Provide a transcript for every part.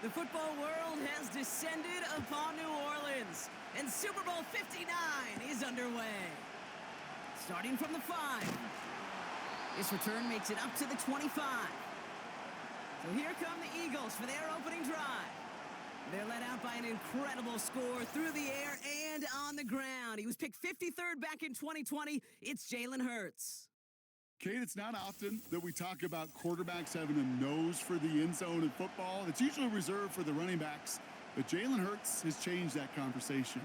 The football world has descended upon New Orleans, and Super Bowl 59 is underway. Starting from the 5. This return makes it up to the 25. So here come the Eagles for their opening drive. They're led out by an incredible score through the air and on the ground. He was picked 53rd back in 2020. It's Jalen Hurts. Kate, it's not often that we talk about quarterbacks having a nose for the end zone in football. It's usually reserved for the running backs, but Jalen Hurts has changed that conversation.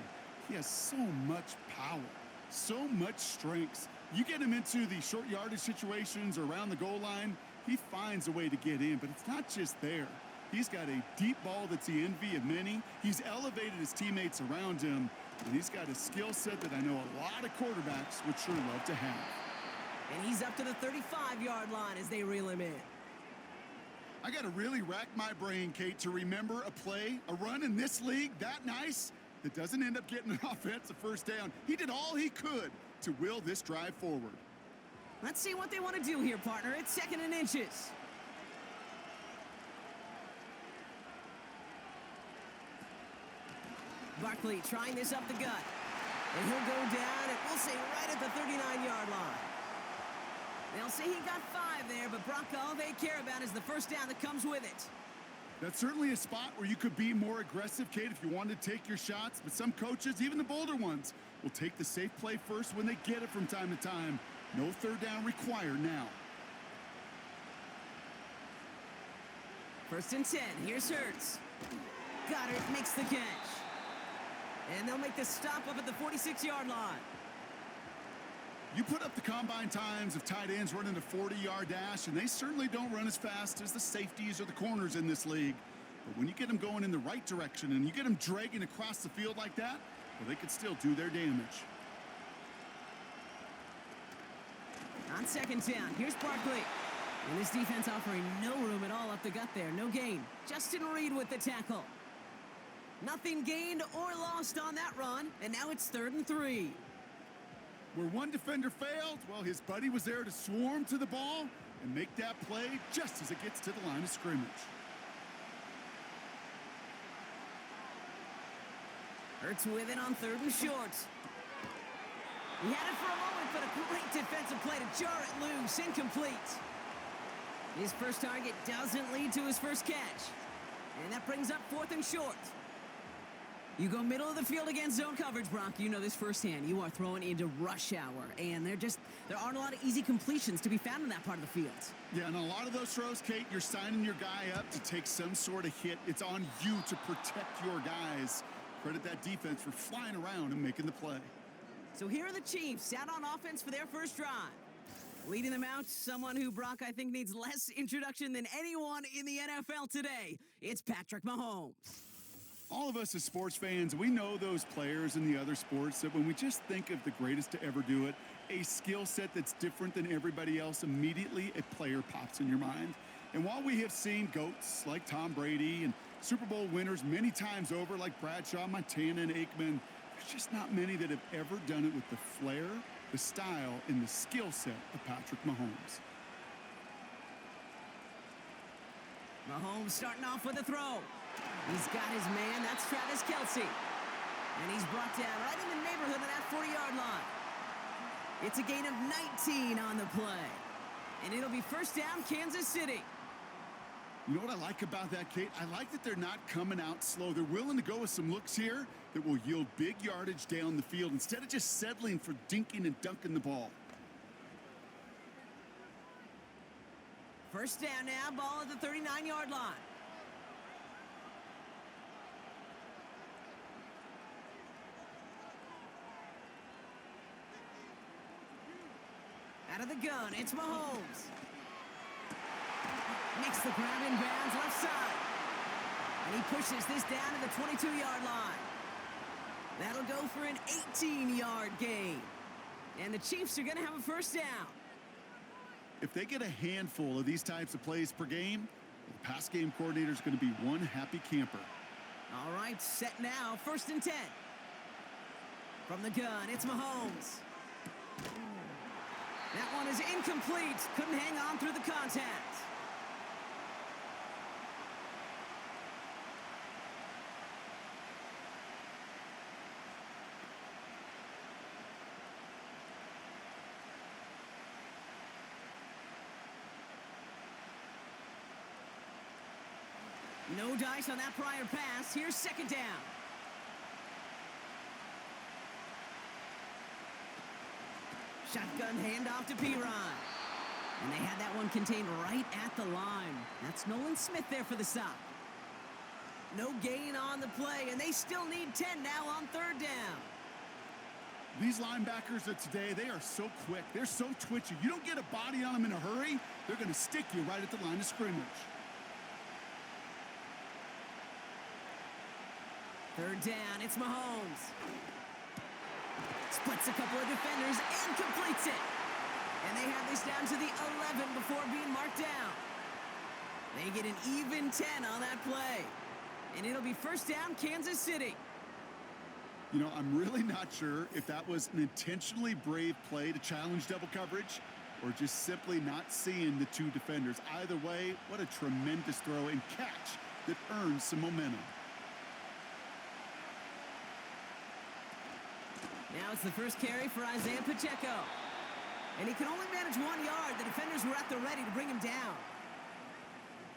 He has so much power, so much strength. You get him into the short yardage situations or around the goal line, he finds a way to get in, but it's not just there. He's got a deep ball that's the envy of many. He's elevated his teammates around him, and he's got a skill set that I know a lot of quarterbacks would sure love to have. And he's up to the 35-yard line as they reel him in. I got to really rack my brain, Kate, to remember a play, a run in this league that nice that doesn't end up getting an offensive first down. He did all he could to will this drive forward. Let's see what they want to do here, partner. It's 2nd and inches. Barkley trying this up the gut. And he'll go down, and we'll say right at the 39-yard line. They'll say he got 5 there, but Brock, all they care about is the first down that comes with it. That's certainly a spot where you could be more aggressive, Kate, if you wanted to take your shots. But some coaches, even the bolder ones, will take the safe play first when they get it from time to time. No third down required now. 1st and 10. Here's Hurts. Goddard makes the catch. And they'll make the stop up at the 46-yard line. You put up the combine times of tight ends running a 40-yard dash, and they certainly don't run as fast as the safeties or the corners in this league. But when you get them going in the right direction and you get them dragging across the field like that, well, they could still do their damage. On 2nd down, here's Barkley. And this defense offering no room at all up the gut there. No gain. Justin Reed with the tackle. Nothing gained or lost on that run, and now it's 3rd and 3. Where one defender failed, well, his buddy was there to swarm to the ball and make that play just as it gets to the line of scrimmage. Hurts with it on 3rd and short. He had it for a moment, but a great defensive play to jar it loose. Incomplete. His first target doesn't lead to his first catch. And that brings up 4th and short. You go middle of the field against zone coverage, Brock. You know this firsthand. You are throwing into rush hour, and there aren't a lot of easy completions to be found in that part of the field. Yeah, and a lot of those throws, Kate, you're signing your guy up to take some sort of hit. It's on you to protect your guys. Credit that defense for flying around and making the play. So here are the Chiefs out on offense for their first drive. Leading them out, someone who, Brock, I think needs less introduction than anyone in the NFL today. It's Patrick Mahomes. All of us as sports fans, we know those players in the other sports that when we just think of the greatest to ever do it, a skill set that's different than everybody else, immediately a player pops in your mind. And while we have seen GOATs like Tom Brady and Super Bowl winners many times over like Bradshaw, Montana, and Aikman, there's just not many that have ever done it with the flair, the style, and the skill set of Patrick Mahomes. Mahomes starting off with a throw. He's got his man, that's Travis Kelce. And he's brought down right in the neighborhood of that 40-yard line. It's a gain of 19 on the play. And it'll be first down, Kansas City. You know what I like about that, Kate? I like that they're not coming out slow. They're willing to go with some looks here that will yield big yardage down the field instead of just settling for dinking and dunking the ball. First down now, ball at the 39-yard line. Out of the gun, it's Mahomes. Makes the grab in bounds left side. And he pushes this down to the 22-yard line. That'll go for an 18-yard gain. And the Chiefs are going to have a first down. If they get a handful of these types of plays per game, the pass game coordinator is going to be one happy camper. All right, set now, 1st and 10. From the gun, it's Mahomes. That one is incomplete. Couldn't hang on through the contact. No dice on that prior pass. Here's second down. Shotgun handoff to P-Rod. And they had that one contained right at the line. That's Nolan Smith there for the stop. No gain on the play, and they still need 10 now on third down. These linebackers of today, they are so quick. They're so twitchy. You don't get a body on them in a hurry, they're going to stick you right at the line of scrimmage. Third down, it's Mahomes. Splits a couple of defenders and completes it. And they have this down to the 11 before being marked down. They get an even 10 on that play. And it'll be first down, Kansas City. You know, I'm really not sure if that was an intentionally brave play to challenge double coverage or just simply not seeing the two defenders. Either way, what a tremendous throw and catch that earns some momentum. Now it's the first carry for Isaiah Pacheco. And he can only manage 1 yard. The defenders were at the ready to bring him down.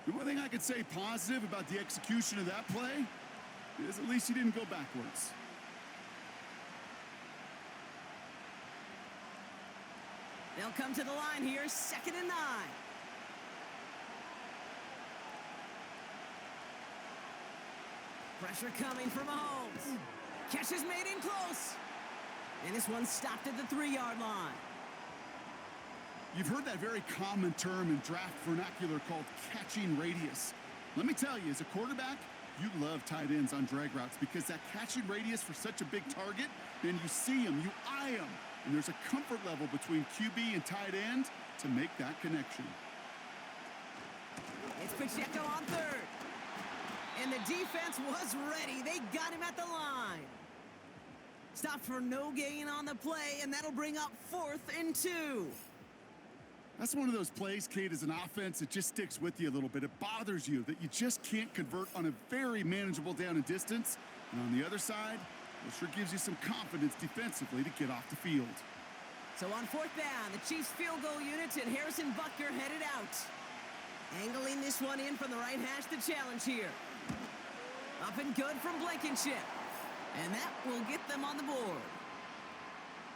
The one thing I could say positive about the execution of that play is at least he didn't go backwards. They'll come to the line here, 2nd and 9. Pressure coming from Mahomes. Catch is made in close. And this one stopped at the 3-yard line. You've heard that very common term in draft vernacular called catching radius. Let me tell you, as a quarterback, you love tight ends on drag routes because that catching radius for such a big target, then you see him, you eye him, and there's a comfort level between QB and tight end to make that connection. It's Pacheco on third. And the defense was ready. They got him at the line. Stopped for no gain on the play, and that'll bring up 4th and 2. That's one of those plays, Kate, as an offense, it just sticks with you a little bit. It bothers you that you just can't convert on a very manageable down and distance. And on the other side, it sure gives you some confidence defensively to get off the field. So on 4th down, the Chiefs field goal units and Harrison Butker headed out. Angling this one in from the right hash, the challenge here. Up and good from Blankenship. And that will get them on the board.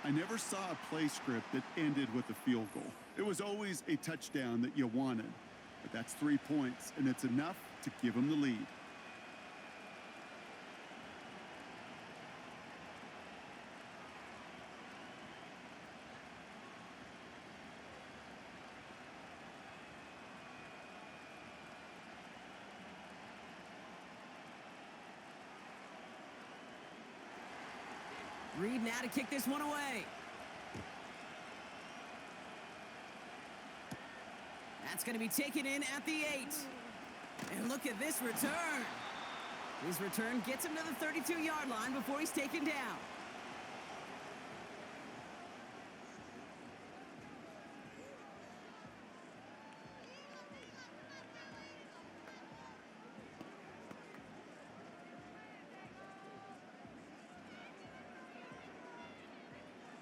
I never saw a play script that ended with a field goal. It was always a touchdown that you wanted. But that's 3 points, and it's enough to give them the lead. Reed now to kick this one away. That's going to be taken in at the 8. And look at this return. His return gets him to the 32-yard line before he's taken down.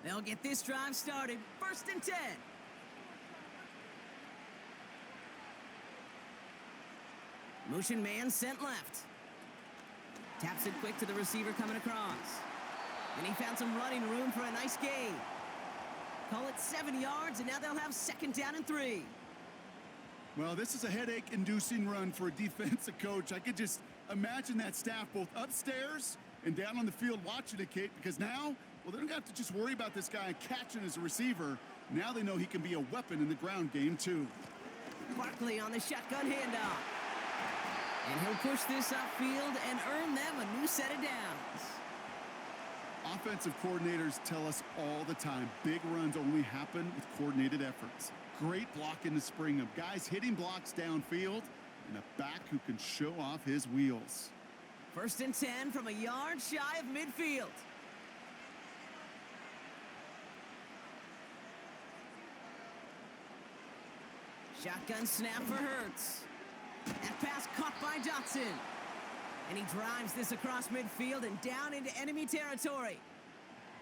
They'll get this drive started. 1st and 10. Motion man sent left. Taps it quick to the receiver coming across. And he found some running room for a nice gain. Call it 7 yards, and now they'll have 2nd down and 3. Well, this is a headache-inducing run for a defensive coach. I could just imagine that staff both upstairs and down on the field watching it, Kate, because now, well, they don't have to just worry about this guy catching as a receiver. Now they know he can be a weapon in the ground game, too. Barkley on the shotgun handoff. And he'll push this upfield and earn them a new set of downs. Offensive coordinators tell us all the time, big runs only happen with coordinated efforts. Great blocking to spring them. Guys hitting blocks downfield and a back who can show off his wheels. 1st and 10 from a yard shy of midfield. Shotgun snap for Hurts. That pass caught by Dotson. And he drives this across midfield and down into enemy territory.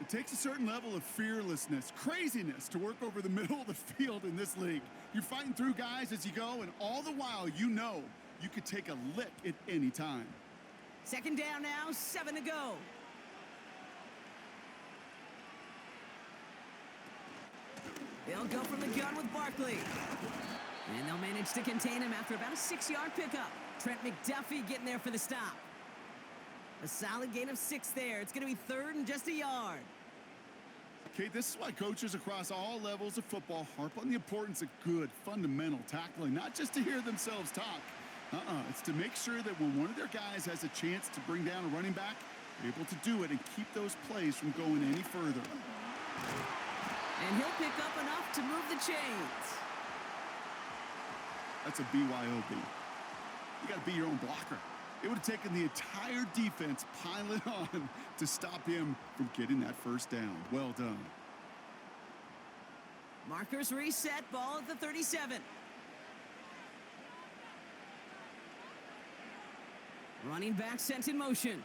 It takes a certain level of fearlessness, craziness to work over the middle of the field in this league. You're fighting through guys as you go, and all the while you know you could take a lick at any time. Second down now, 7 to go. They'll go from the gun with Barkley. And they'll manage to contain him after about a 6-yard pickup. Trent McDuffie getting there for the stop. A solid gain of 6 there. It's going to be 3rd and just a yard. Okay, this is why coaches across all levels of football harp on the importance of good, fundamental tackling, not just to hear themselves talk. It's to make sure that when one of their guys has a chance to bring down a running back, they're able to do it and keep those plays from going any further. And he'll pick up enough to move the chains. That's a BYOB. You got to be your own blocker. It would have taken the entire defense piling on to stop him from getting that first down. Well done. Markers reset, ball at the 37. Running back sent in motion.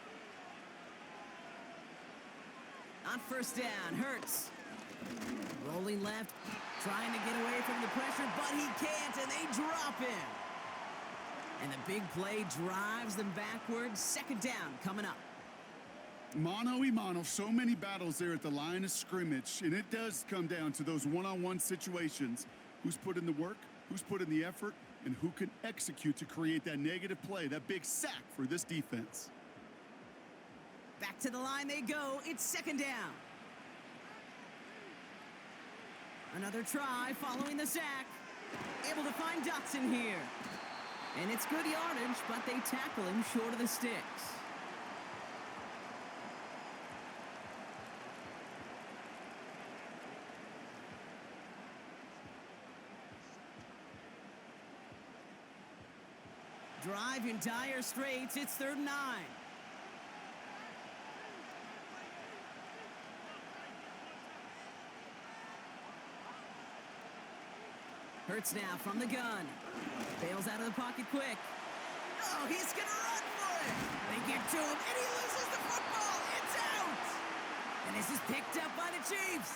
On first down, Hurts. Rolling left, trying to get away from the pressure, but he can't, and they drop him. And the big play drives them backwards. Second down coming up. Mano-a-mano, so many battles there at the line of scrimmage, and it does come down to those one-on-one situations. Who's put in the work, who's put in the effort, and who can execute to create that negative play, that big sack for this defense. Back to the line they go. It's second down. Another try following the sack. Able to find Dotson here. And it's good yardage, but they tackle him short of the sticks. Drive in dire straits. It's 3rd and 9. Hurts now from the gun. Bails out of the pocket quick. Oh, he's going to run for it. They get to him, and he loses the football. It's out. And this is picked up by the Chiefs.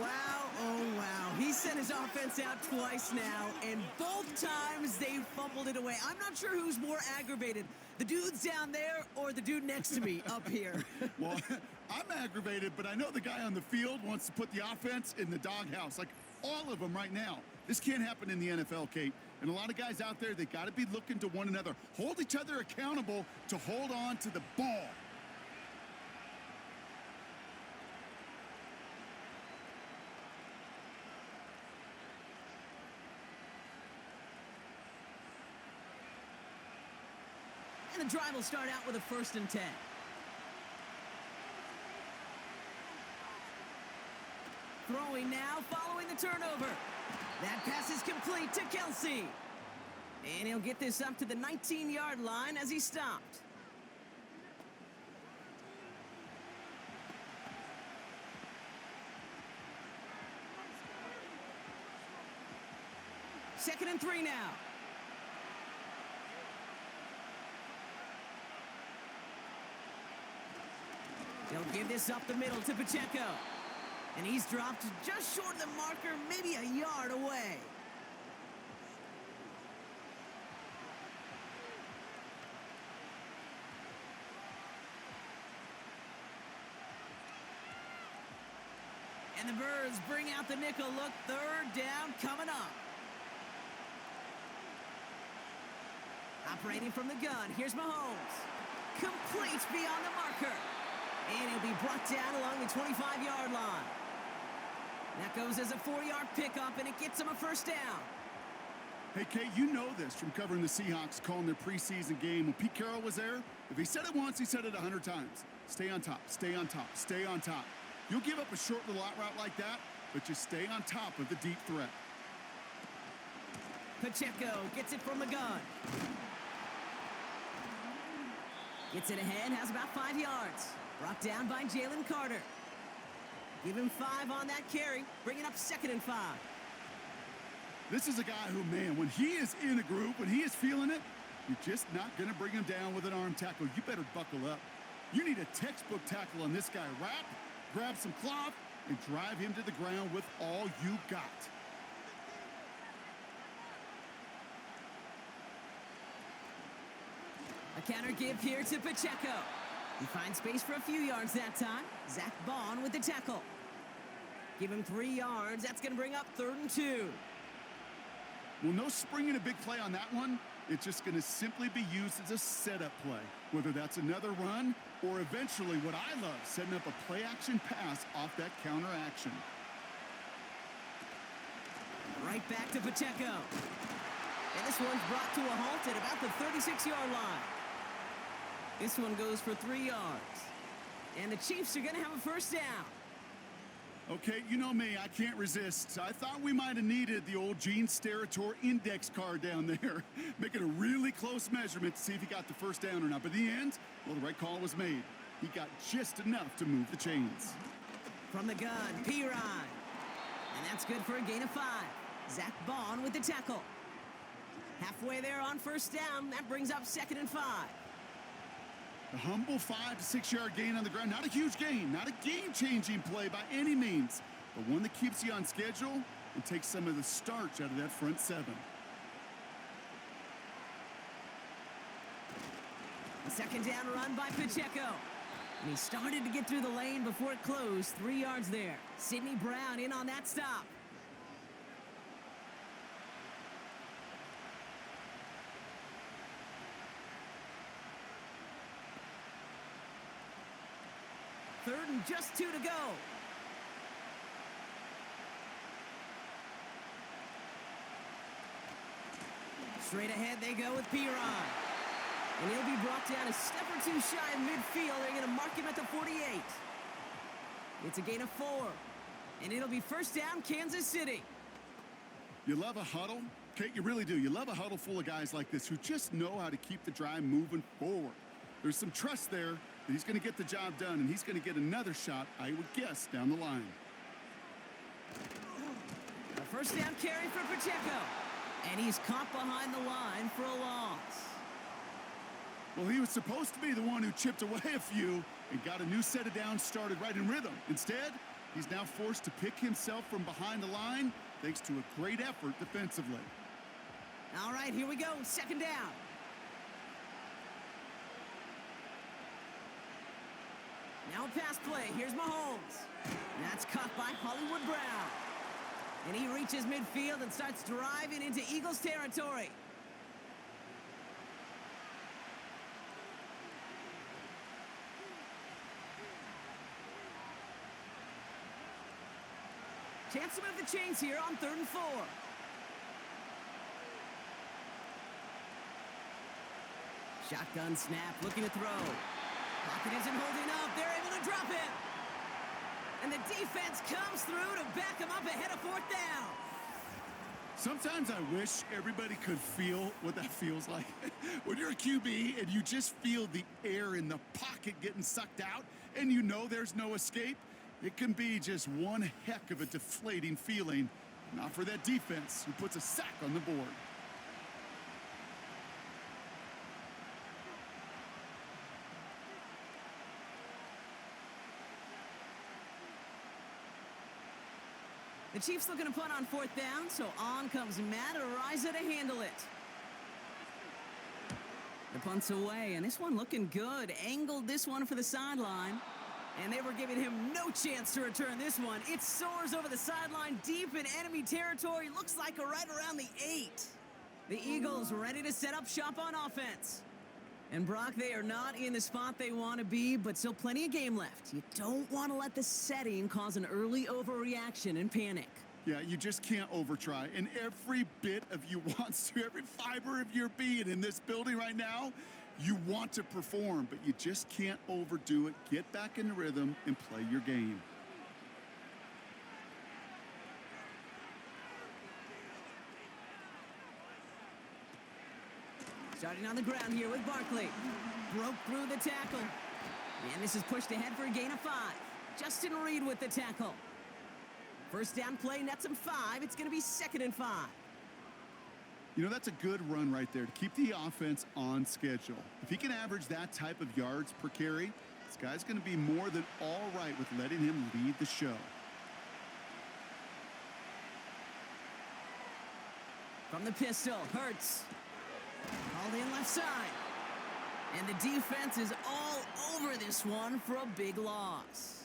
Wow, oh wow. He sent his offense out twice now, and both times they fumbled it away. I'm not sure who's more aggravated, the dudes down there or the dude next to me up here. Well, I'm aggravated, but I know the guy on the field wants to put the offense in the doghouse, like all of them right now. This can't happen in the NFL, Kate. And a lot of guys out there, they got to be looking to one another. Hold each other accountable to hold on to the ball. And the drive will start out with a 1st and 10. Throwing now, following the turnover. That pass is complete to Kelsey. And he'll get this up to the 19-yard line as he stopped. Second and 3 now. They'll give this up the middle to Pacheco. And he's dropped just short of the marker, maybe a yard away. And the Birds bring out the nickel look. 3rd down coming up. Operating from the gun, here's Mahomes. Complete beyond the marker. And he'll be brought down along the 25-yard line. That goes as a 4-yard pickup, and it gets him a 1st down. Hey, Kate, you know this from covering the Seahawks, calling their preseason game. When Pete Carroll was there, if he said it once, he said it 100 times. Stay on top, stay on top, stay on top. You'll give up a short little out route like that, but just stay on top of the deep threat. Pacheco gets it from the gun. Gets it ahead, has about 5 yards. Brought down by Jalen Carter. Give him 5 on that carry. Bring it up 2nd and 5. This is a guy who, man, when he is in a group, when he is feeling it, you're just not going to bring him down with an arm tackle. You better buckle up. You need a textbook tackle on this guy. Wrap, grab some cloth, and drive him to the ground with all you got. A counter give here to Pacheco. He finds space for a few yards that time. Zach Bond with the tackle. Give him 3 yards. That's going to bring up 3rd and 2. Well, no springing a big play on that one. It's just going to simply be used as a setup play, whether that's another run or eventually what I love, setting up a play-action pass off that counter action. Right back to Pacheco. And this one's brought to a halt at about the 36-yard line. This one goes for 3 yards. And the Chiefs are going to have a first down. Okay, you know me, I can't resist. I thought we might have needed the old Gene Steratore index card down there, making a really close measurement to see if he got the first down or not. But in the end, well, the right call was made. He got just enough to move the chains. From the gun, Pirine. And that's good for a gain of 5. Zach Bond with the tackle. Halfway there on first down, that brings up 2nd and 5. A humble 5 to 6 yard gain on the ground. Not a huge gain, not a game-changing play by any means, but one that keeps you on schedule and takes some of the starch out of that front 7. A 2nd down run by Pacheco. And he started to get through the lane before it closed. 3 yards there. Sidney Brown in on that stop. Third and just 2 to go. Straight ahead they go with Pirine. And he'll be brought down a step or 2 shy of midfield. They're going to mark him at the 48. It's a gain of 4. And it'll be first down, Kansas City. You love a huddle? Kate, you really do. You love a huddle full of guys like this who just know how to keep the drive moving forward. There's some trust there that he's going to get the job done, and he's going to get another shot, I would guess, down the line. A first down carry for Pacheco. And he's caught behind the line for a loss. Well, he was supposed to be the one who chipped away a few and got a new set of downs started right in rhythm. Instead, he's now forced to pick himself from behind the line thanks to a great effort defensively. All right, here we go. 2nd down. Now a pass play. Here's Mahomes. That's caught by Hollywood Brown. And he reaches midfield and starts driving into Eagles territory. Chance to move the chains here on 3rd and 4. Shotgun snap, looking to throw. Pocket isn't holding up. They're able to drop it. And the defense comes through to back him up ahead of 4th down. Sometimes I wish everybody could feel what that feels like. When you're a QB and you just feel the air in the pocket getting sucked out and you know there's no escape, it can be just one heck of a deflating feeling. Not for that defense who puts a sack on the board. The Chiefs looking to punt on 4th down, so on comes Matt Araiza to handle it. The punt's away, and this one looking good. Angled this one for the sideline, and they were giving him no chance to return this one. It soars over the sideline deep in enemy territory. Looks like right around the 8. The Eagles ready to set up shop on offense. And Brock, they are not in the spot they want to be, but still plenty of game left. You don't want to let the setting cause an early overreaction and panic. Yeah, you just can't overtry. And every bit of you wants to, every fiber of your being in this building right now, you want to perform, but you just can't overdo it. Get back in the rhythm and play your game. Starting on the ground here with Barkley. Broke through the tackle. And this is pushed ahead for a gain of 5. Justin Reed with the tackle. First down play, nets him 5. It's going to be 2nd and 5. You know, that's a good run right there to keep the offense on schedule. If he can average that type of yards per carry, this guy's going to be more than all right with letting him lead the show. From the pistol, Hurts. Called in left side. And the defense is all over this one for a big loss.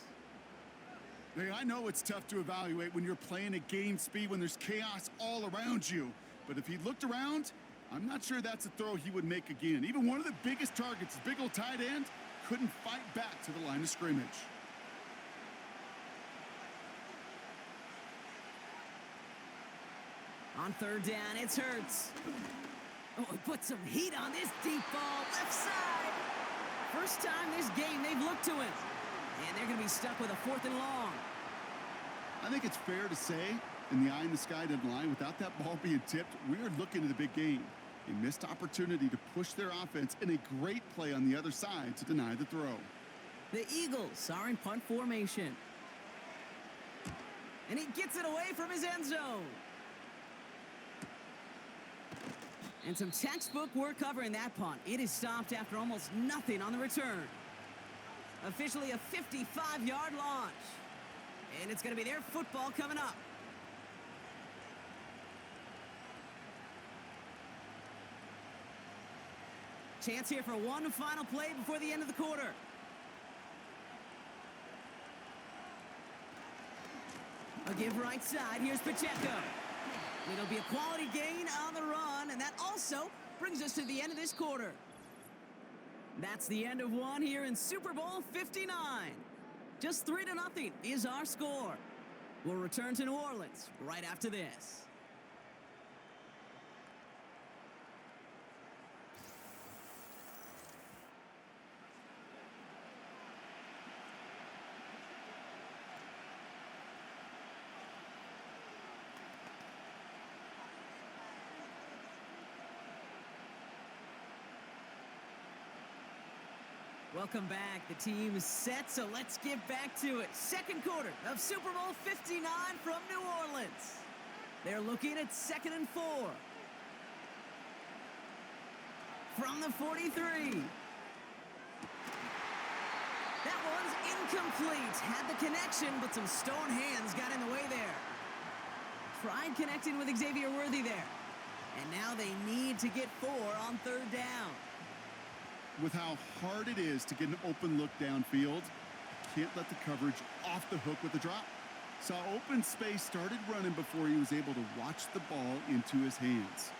Hey, I know it's tough to evaluate when you're playing at game speed when there's chaos all around you. But if he looked around, I'm not sure that's a throw he would make again. Even one of the biggest targets, his big old tight end, couldn't fight back to the line of scrimmage. On third down, it's Hurts. Oh, he put some heat on this deep ball, left side. First time this game they've looked to him. And they're going to be stuck with a 4th and long. I think it's fair to say, in the eye in the sky doesn't lie, without that ball being tipped, we are looking at a big game. A missed opportunity to push their offense and a great play on the other side to deny the throw. The Eagles are in punt formation. And he gets it away from his end zone. And some textbook work covering that punt. It is stopped after almost nothing on the return. Officially a 55-yard launch. And it's going to be their football coming up. Chance here for one final play before the end of the quarter. A give right side. Here's Pacheco. It'll be a quality gain on the run, and that also brings us to the end of this quarter. That's the end of one here in Super Bowl 59. Just 3-0 is our score. We'll return to New Orleans right after this. Welcome back. The team is set, so let's get back to it. Second quarter of Super Bowl 59 from New Orleans. They're looking at 2nd and 4. From the 43. That one's incomplete. Had the connection, but some stone hands got in the way there. Tried connecting with Xavier Worthy there. And now they need to get 4 on third down. With how hard it is to get an open look downfield, can't let the coverage off the hook with the drop. Saw open space, started running before he was able to watch the ball into his hands.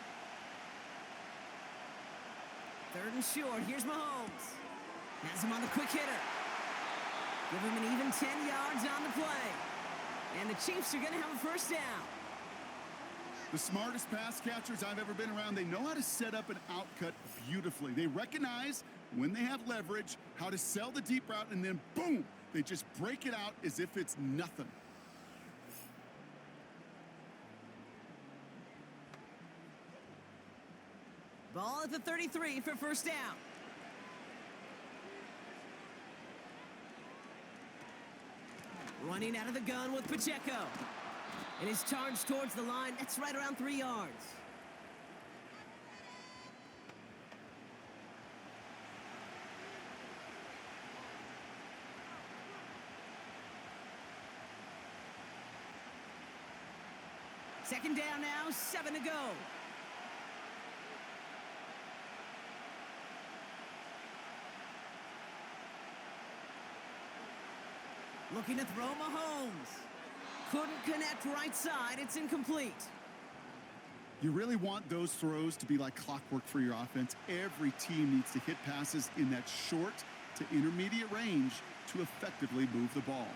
3rd and short. Here's Mahomes. Has him on the quick hitter. Give him an even 10 yards on the play. And the Chiefs are going to have a first down. The smartest pass catchers I've ever been around, they know how to set up an outcut beautifully. They recognize when they have leverage, how to sell the deep route, and then boom, they just break it out as if it's nothing. Ball at the 33 for first down. Running out of the gun with Pacheco. And his charge towards the line, that's right around 3 yards. Second down now, 7 to go. Looking to throw Mahomes. Couldn't connect right side. It's incomplete. You really want those throws to be like clockwork for your offense. Every team needs to hit passes in that short to intermediate range to effectively move the ball.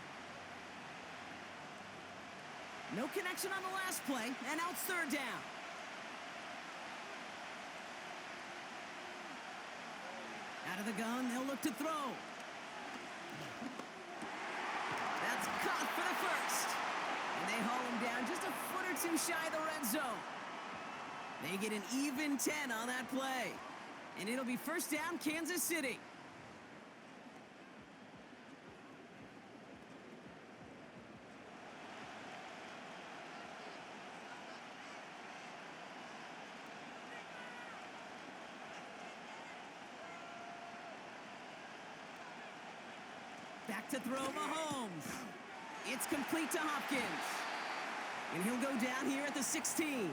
No connection on the last play, and now it's third down. Out of the gun, they'll look to throw. That's caught for the first. And they haul him down just a foot or two shy of the red zone. They get an even 10 on that play. And it'll be first down, Kansas City. Back to throw Mahomes. It's complete to Hopkins. And he'll go down here at the 16.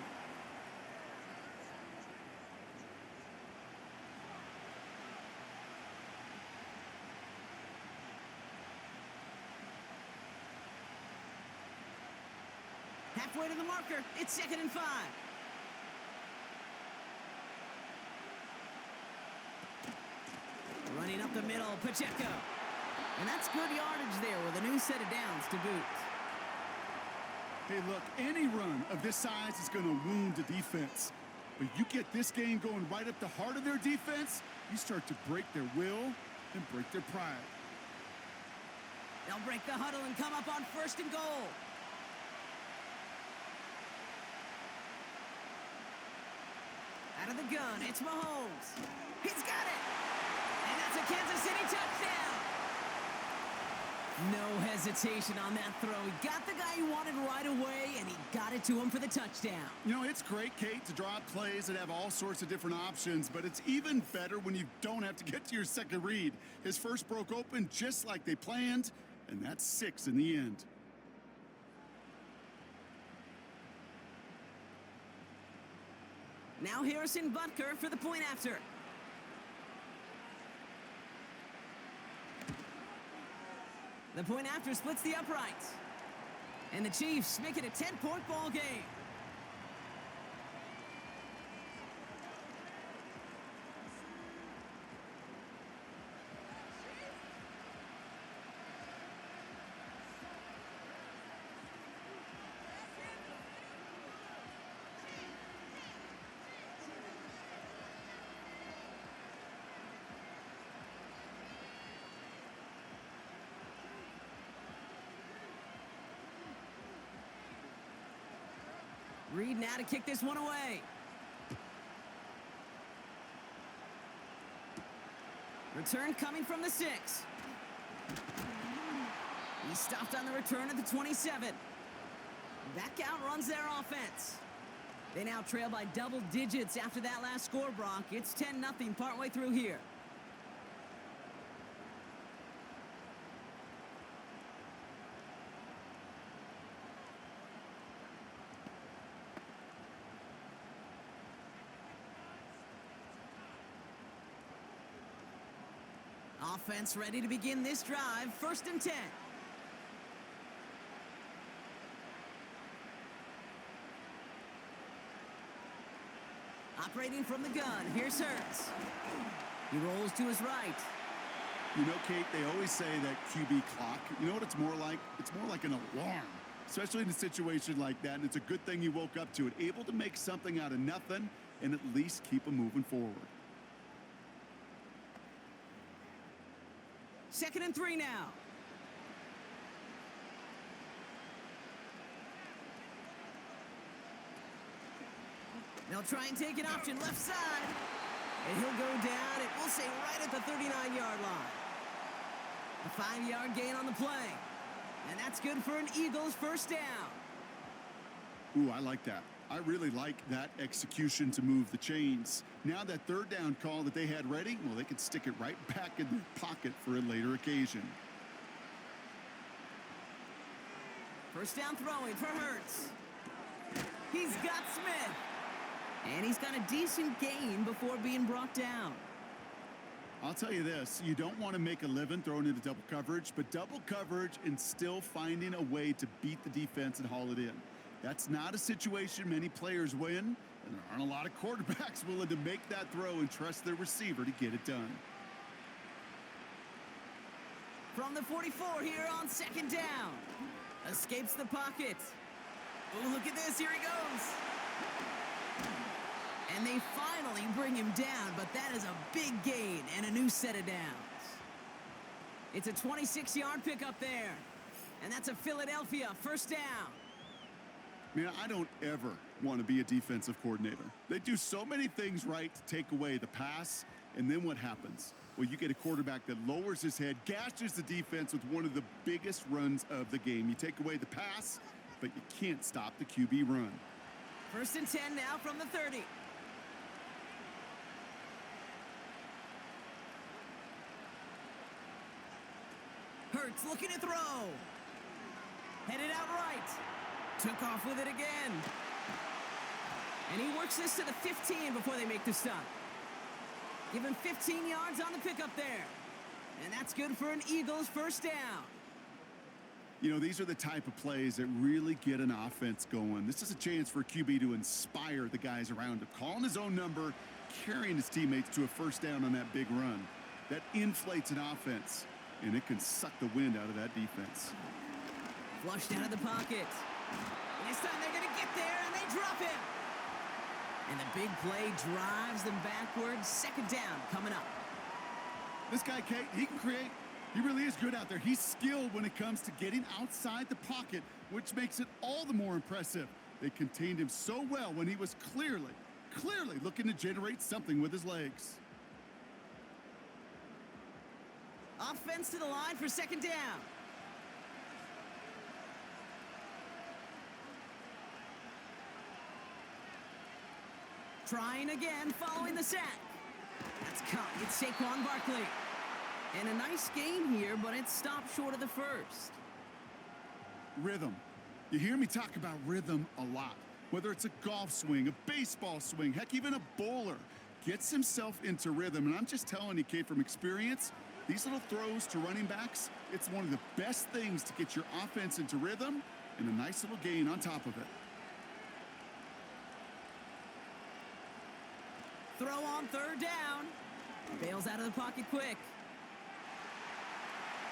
Halfway to the marker. It's 2nd and 5. Running up the middle, Pacheco. And that's good yardage there with a new set of downs to boot. Hey, look, any run of this size is going to wound the defense. But you get this game going right up the heart of their defense, you start to break their will and break their pride. They'll break the huddle and come up on 1st and goal. Out of the gun, it's Mahomes. He's got it! And that's a Kansas City touchdown! No hesitation on that throw. He got the guy he wanted right away, and he got it to him for the touchdown. You know, it's great, Kate, to draw up plays that have all sorts of different options, but it's even better when you don't have to get to your second read. His first broke open just like they planned, and that's 6 in the end. Now Harrison Butker for the point after. The point after splits the uprights. And the Chiefs make it a 10-point ball game. Reed now to kick this one away. Return coming from the 6. He stopped on the return at the 27. That count runs their offense. They now trail by double digits after that last score, Brock. It's 10-0 partway through here. Offense ready to begin this drive. 1st and 10. Operating from the gun. Here's Hurts. He rolls to his right. You know, Kate, they always say that QB clock. You know what it's more like? It's more like an alarm, especially in a situation like that. And it's a good thing you woke up to it, able to make something out of nothing and at least keep them moving forward. 2nd and 3 now. They'll try and take an option left side. And he'll go down, it will say right at the 39-yard line. A 5-yard gain on the play. And that's good for an Eagles first down. Ooh, I like that. I really like that execution to move the chains. Now that 3rd down call that they had ready, well, they could stick it right back in their pocket for a later occasion. First down throwing for Hurts. He's got Smith. And he's got a decent gain before being brought down. I'll tell you this, you don't want to make a living throwing into double coverage, but double coverage and still finding a way to beat the defense and haul it in. That's not a situation many players win, and there aren't a lot of quarterbacks willing to make that throw and trust their receiver to get it done. From the 44 here on 2nd down. Escapes the pocket. Oh, look at this. Here he goes. And they finally bring him down, but that is a big gain and a new set of downs. It's a 26-yard pickup there. And that's a Philadelphia first down. Man, I don't ever want to be a defensive coordinator. They do so many things right to take away the pass, and then what happens? Well, you get a quarterback that lowers his head, gashes the defense with one of the biggest runs of the game. You take away the pass, but you can't stop the QB run. 1st and 10 now from the 30. Hurts looking to throw. Headed out right. Took off with it again. And he works this to the 15 before they make the stop. Give him 15 yards on the pickup there. And that's good for an Eagles first down. You know, these are the type of plays that really get an offense going. This is a chance for QB to inspire the guys around him, calling his own number, carrying his teammates to a first down on that big run. That inflates an offense, and it can suck the wind out of that defense. Flushed out of the pocket. And this time they're going to get there, and they drop him. And the big play drives them backwards. Second down coming up. This guy, Kate, he can create. He really is good out there. He's skilled when it comes to getting outside the pocket, which makes it all the more impressive. They contained him so well when he was clearly looking to generate something with his legs. Offense to the line for second down. Trying again following the sack. That's caught. It's Saquon Barkley. And a nice game here, but it stopped short of the first. Rhythm. You hear me talk about rhythm a lot. Whether it's a golf swing, a baseball swing, heck, even a bowler gets himself into rhythm. And I'm just telling you, Kate, from experience, these little throws to running backs, it's one of the best things to get your offense into rhythm and a nice little gain on top of it. Throw on third down. Bails out of the pocket quick.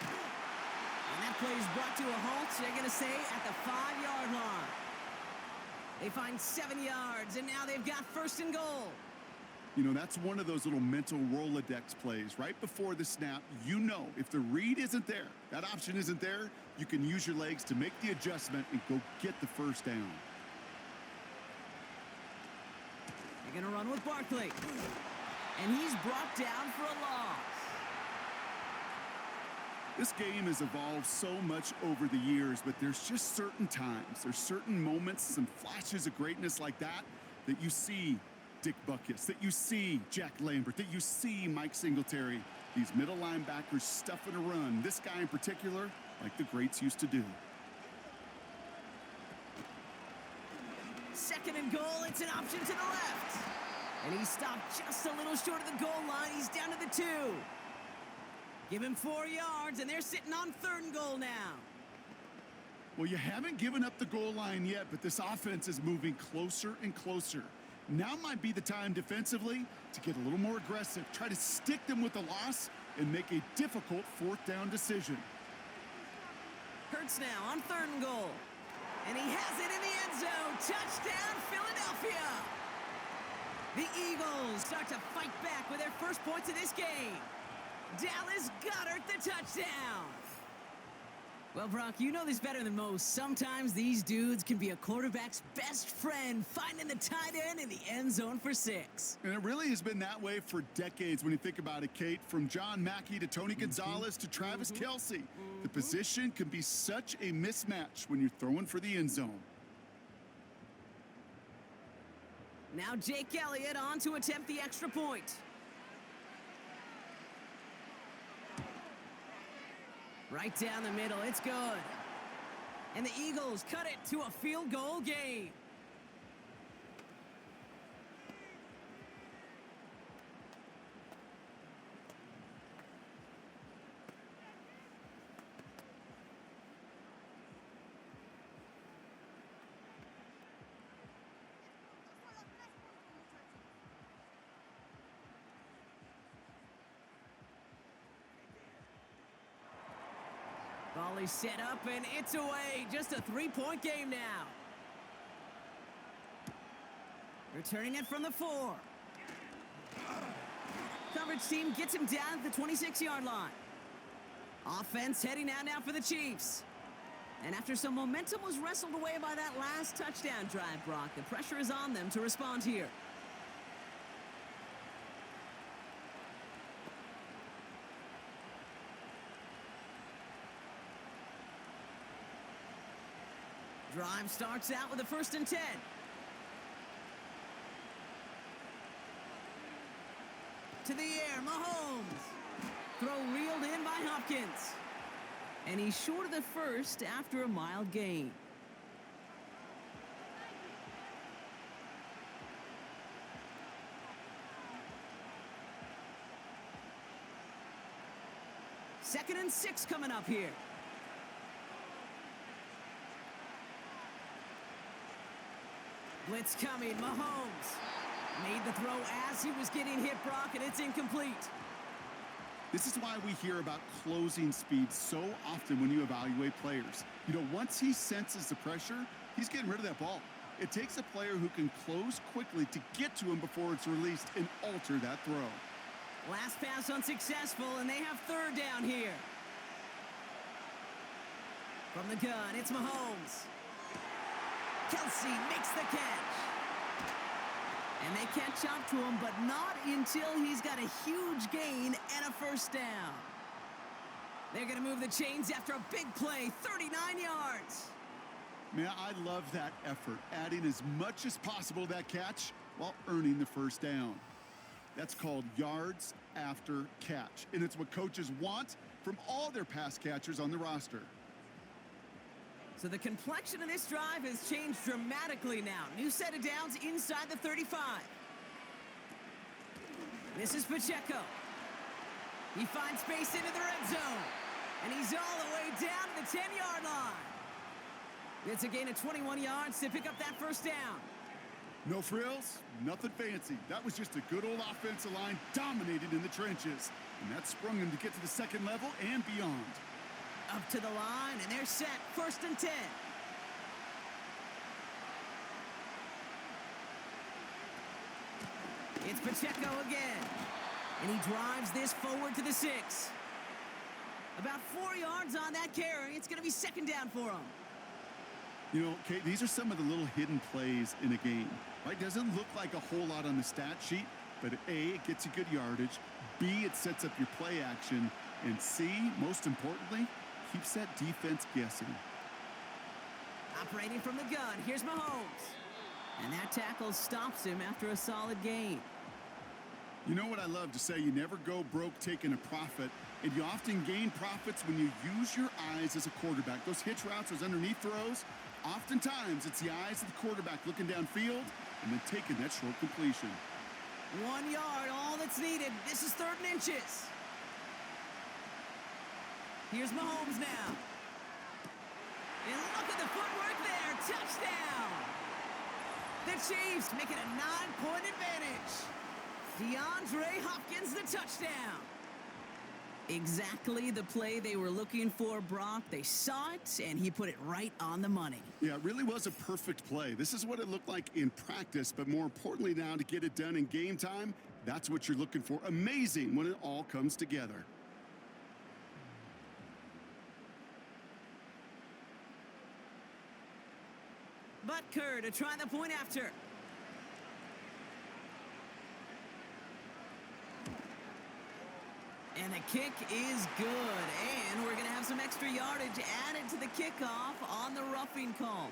And that play is brought to a halt, they're going to say, at the 5-yard line. They find 7 yards, and now they've got first and goal. You know, that's one of those little mental Rolodex plays. Right before the snap, you know if the read isn't there, that option isn't there, you can use your legs to make the adjustment and go get the first down. They're going to run with Barkley. And he's brought down for a loss. This game has evolved so much over the years, but there's just certain times, there's certain moments, some flashes of greatness like that you see Dick Butkus, that you see Jack Lambert, that you see Mike Singletary. These middle linebackers stuffing a run. This guy in particular, like the greats used to do. Second and goal, it's an option to the left. And he stopped just a little short of the goal line. He's down to the 2. Give him 4 yards, and they're sitting on third and goal now. Well, you haven't given up the goal line yet, but this offense is moving closer and closer. Now might be the time defensively to get a little more aggressive, try to stick them with the loss, and make a difficult fourth down decision. Hurts now on third and goal. And he has it in the end zone. Touchdown, Philadelphia. The Eagles start to fight back with their first points of this game. Dallas Goedert the touchdown. Well, Brock, you know this better than most. Sometimes these dudes can be a quarterback's best friend, finding the tight end in the end zone for 6. And it really has been that way for decades when you think about it, Kate. From John Mackey to Tony Gonzalez to Travis Kelce. The position can be such a mismatch when you're throwing for the end zone. Now Jake Elliott on to attempt the extra point. Right down the middle, it's good. And the Eagles cut it to a field goal game. Ball is set up, and it's away. Just a 3-point game now. Returning it from the 4. Coverage team gets him down at the 26-yard line. Offense heading out now for the Chiefs. And after some momentum was wrestled away by that last touchdown drive, Brock, the pressure is on them to respond here. Drive starts out with a 1st and 10. To the air, Mahomes. Throw reeled in by Hopkins. And he's short of the first after a mild gain. Second and 6 coming up here. Blitz coming. Mahomes made the throw as he was getting hit, Brock, and it's incomplete. This is why we hear about closing speed so often when you evaluate players. You know, once he senses the pressure, he's getting rid of that ball. It takes a player who can close quickly to get to him before it's released and alter that throw. Last pass unsuccessful, and they have third down here. From the gun, it's Mahomes. Kelsey makes the catch. And they catch up to him, but not until he's got a huge gain and a first down. They're going to move the chains after a big play, 39 yards. Man, I love that effort, adding as much as possible to that catch while earning the first down. That's called yards after catch, and it's what coaches want from all their pass catchers on the roster. So the complexion of this drive has changed dramatically now. New set of downs inside the 35. This is Pacheco. He finds space into the red zone. And he's all the way down to the 10-yard line. It's a gain of 21 yards to pick up that first down. No frills, nothing fancy. That was just a good old offensive line dominated in the trenches. And that sprung him to get to the second level and beyond. Up to the line, and they're set. First and 10. It's Pacheco again. And he drives this forward to the 6. About 4 yards on that carry. It's going to be second down for him. You know, Kate, these are some of the little hidden plays in a game. Right? Doesn't look like a whole lot on the stat sheet, but A, it gets you good yardage. B, it sets up your play action. And C, most importantly, keeps that defense guessing. Operating from the gun, here's Mahomes. And that tackle stops him after a solid gain. You know what I love to say? You never go broke taking a profit, and you often gain profits when you use your eyes as a quarterback. Those hitch routes, those underneath throws, oftentimes it's the eyes of the quarterback looking downfield and then taking that short completion. 1 yard, all that's needed. This is third and inches. Here's Mahomes now. And look at the footwork there. Touchdown. The Chiefs make it a 9-point advantage. DeAndre Hopkins, the touchdown. Exactly the play they were looking for, Brock. They saw it, and he put it right on the money. Yeah, it really was a perfect play. This is what it looked like in practice, but more importantly now to get it done in game time, that's what you're looking for. Amazing when it all comes together. Butker to try the point after. And the kick is good. And we're going to have some extra yardage added to the kickoff on the roughing call.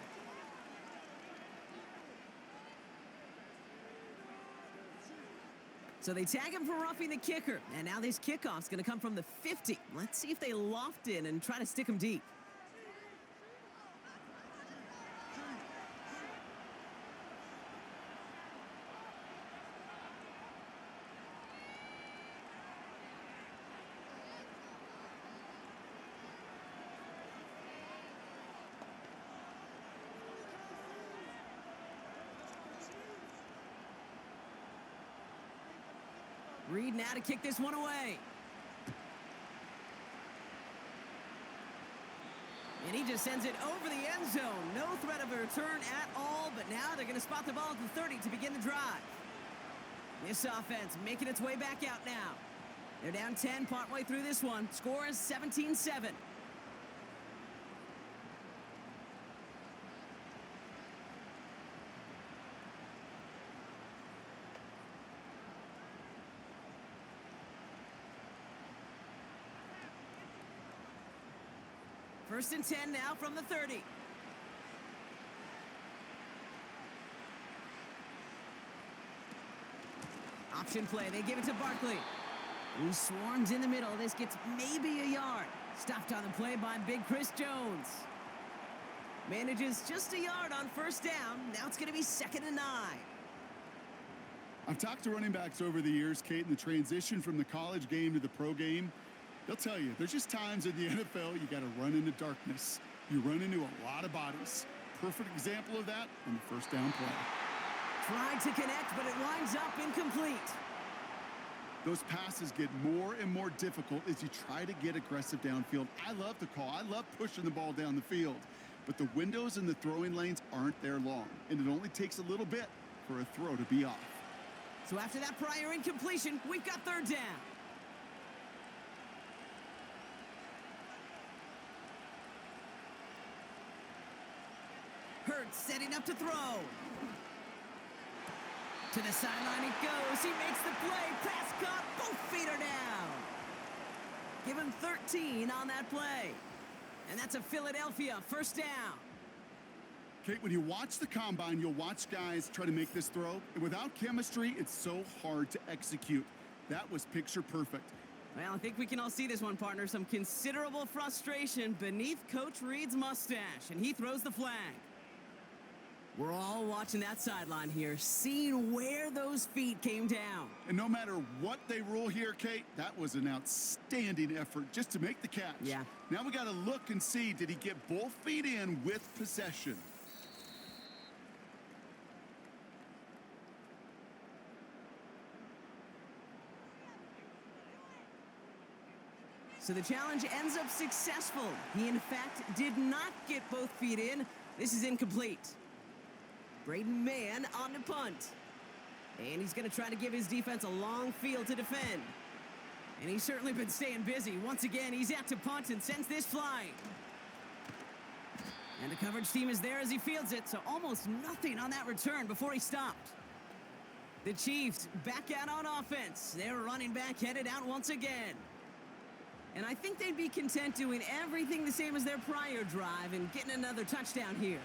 So they tag him for roughing the kicker. And now this kickoff's going to come from the 50. Let's see if they loft in and try to stick him deep. Reed now to kick this one away. And he just sends it over the end zone. No threat of a return at all, but now they're going to spot the ball at the 30 to begin the drive. This offense making its way back out now. They're down 10 partway through this one. Score is 17-7. First and 10 now from the 30. Option play. They give it to Barkley. Who swarms in the middle. This gets maybe a yard. Stopped on the play by Big Chris Jones. Manages just a yard on first down. Now it's going to be 2nd and 9. I've talked to running backs over the years, Kate, in the transition from the college game to the pro game. They'll tell you, there's just times in the NFL you got to run into darkness. You run into a lot of bodies. Perfect example of that on the first down play. Tried to connect, but it winds up incomplete. Those passes get more and more difficult as you try to get aggressive downfield. I love the call. I love pushing the ball down the field. But the windows in the throwing lanes aren't there long, and it only takes a little bit for a throw to be off. So after that prior incompletion, we've got third down. Hurts setting up to throw. To the sideline it goes. He makes the play. Pass caught. Both feet are down. Give him 13 on that play. And that's a Philadelphia first down. Kate, when you watch the combine, you'll watch guys try to make this throw. And without chemistry, it's so hard to execute. That was picture perfect. Well, I think we can all see this one, partner. Some considerable frustration beneath Coach Reed's mustache. And he throws the flag. We're all watching that sideline here, seeing where those feet came down. And no matter what they rule here, Kate, that was an outstanding effort just to make the catch. Yeah. Now we got to look and see, did he get both feet in with possession? So the challenge ends up successful. He, in fact, did not get both feet in. This is incomplete. Braden Mann on the punt. And he's going to try to give his defense a long field to defend. And he's certainly been staying busy. Once again, he's out to punt and sends this flying. And the coverage team is there as he fields it, so almost nothing on that return before he stopped. The Chiefs back out on offense. Their running back headed out once again. And I think they'd be content doing everything the same as their prior drive and getting another touchdown here.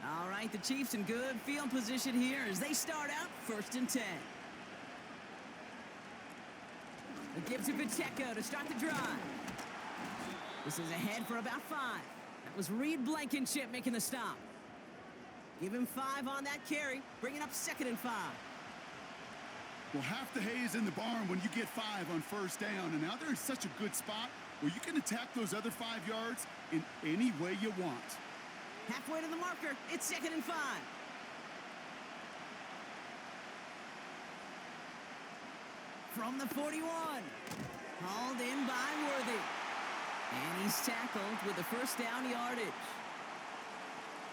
All right, the Chiefs in good field position here as they start out 1st and 10. A give to Pacheco to start the drive. This is ahead for about 5. That was Reed Blankenship making the stop. Give him 5 on that carry, bringing up 2nd and 5. Well, half the hay is in the barn when you get 5 on 1st down, and now they're in such a good spot where you can attack those other 5 yards in any way you want. Halfway to the marker, it's 2nd and 5. From the 41, hauled in by Worthy. And he's tackled with the first down yardage.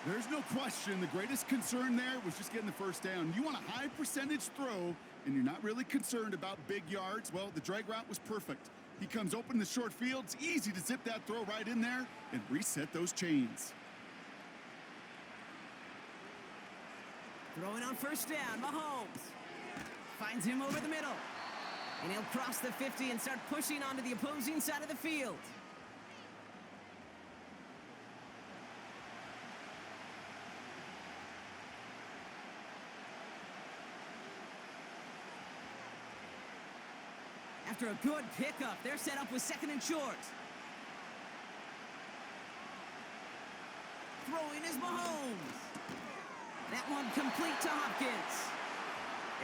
There's no question the greatest concern there was just getting the first down. You want a high percentage throw, and you're not really concerned about big yards. Well, the drag route was perfect. He comes open in the short field. It's easy to zip that throw right in there and reset those chains. Throwing on 1st down, Mahomes. Finds him over the middle. And he'll cross the 50 and start pushing onto the opposing side of the field. After a good pickup, they're set up with 2nd and short. Throwing is Mahomes. That one complete to Hopkins.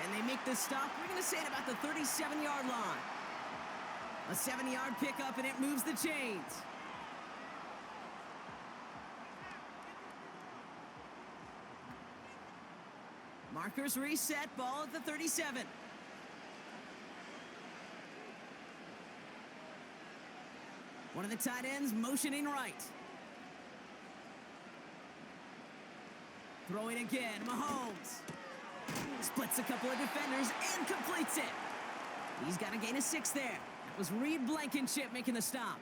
And they make the stop. We're going to say it about the 37-yard line. A 7-yard pickup, and it moves the chains. Markers reset, ball at the 37. One of the tight ends motioning right. Throwing again, Mahomes. Splits a couple of defenders and completes it. He's got a gain of 6 there. That was Reed Blankenship making the stop.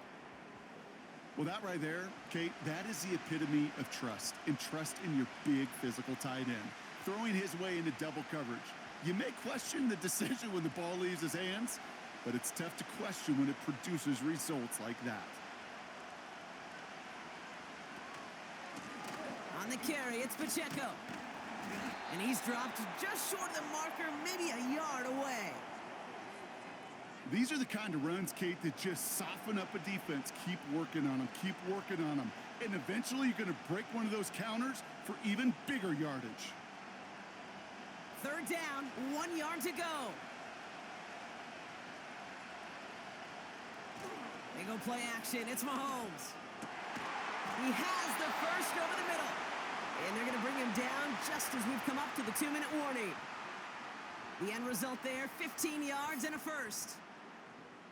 Well, that right there, Kate, that is the epitome of trust. And trust in your big physical tight end. Throwing his way into double coverage. You may question the decision when the ball leaves his hands, but it's tough to question when it produces results like that. On the carry, it's Pacheco. And he's dropped just short of the marker, maybe a yard away. These are the kind of runs, Kate, that just soften up a defense. Keep working on them, keep working on them. And eventually you're going to break one of those counters for even bigger yardage. 3rd down, 1 yard to go. go play action. It's Mahomes. He has the first over the middle. And they're going to bring him down just as we've come up to the 2-minute warning. The end result there, 15 yards and a first.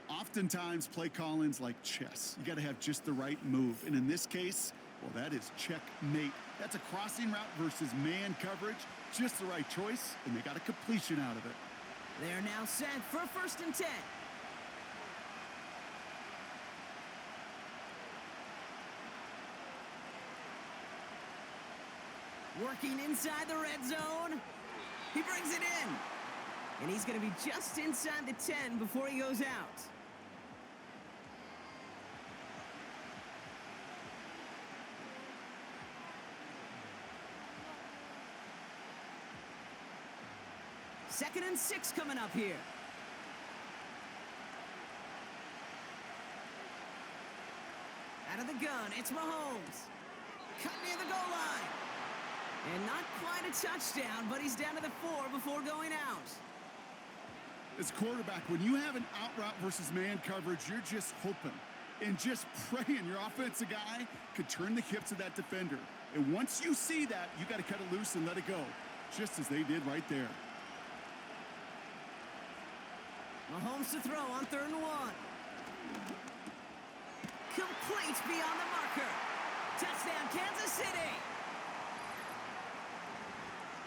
Oftentimes, play call-ins like chess. You got to have just the right move. And in this case, well, that is checkmate. That's a crossing route versus man coverage. Just the right choice, and they got a completion out of it. They're now set for 1st and 10. Working inside the red zone. He brings it in. And he's going to be just inside the 10 before he goes out. Second and 6 coming up here. Out of the gun, it's Mahomes. Cut near the goal line. And not quite a touchdown, but he's down to the 4 before going out. As quarterback, when you have an out route versus man coverage, you're just hoping and just praying your offensive guy could turn the hips of that defender. And once you see that, you got to cut it loose and let it go, just as they did right there. Mahomes to throw on 3rd and 1. Complete beyond the marker. Touchdown, Kansas City.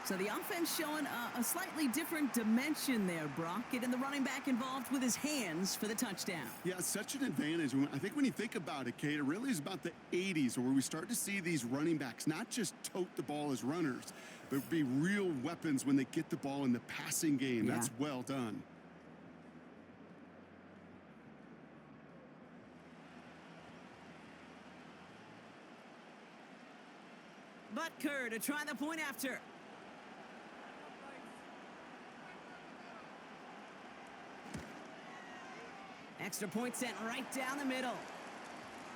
So the offense showing a slightly different dimension there, Brock. Getting the running back involved with his hands for the touchdown. Yeah, such an advantage. I think when you think about it, Kate, it really is about the 80s where we start to see these running backs not just tote the ball as runners, but be real weapons when they get the ball in the passing game. Yeah. That's well done. Butker to try the point after. Extra point sent right down the middle.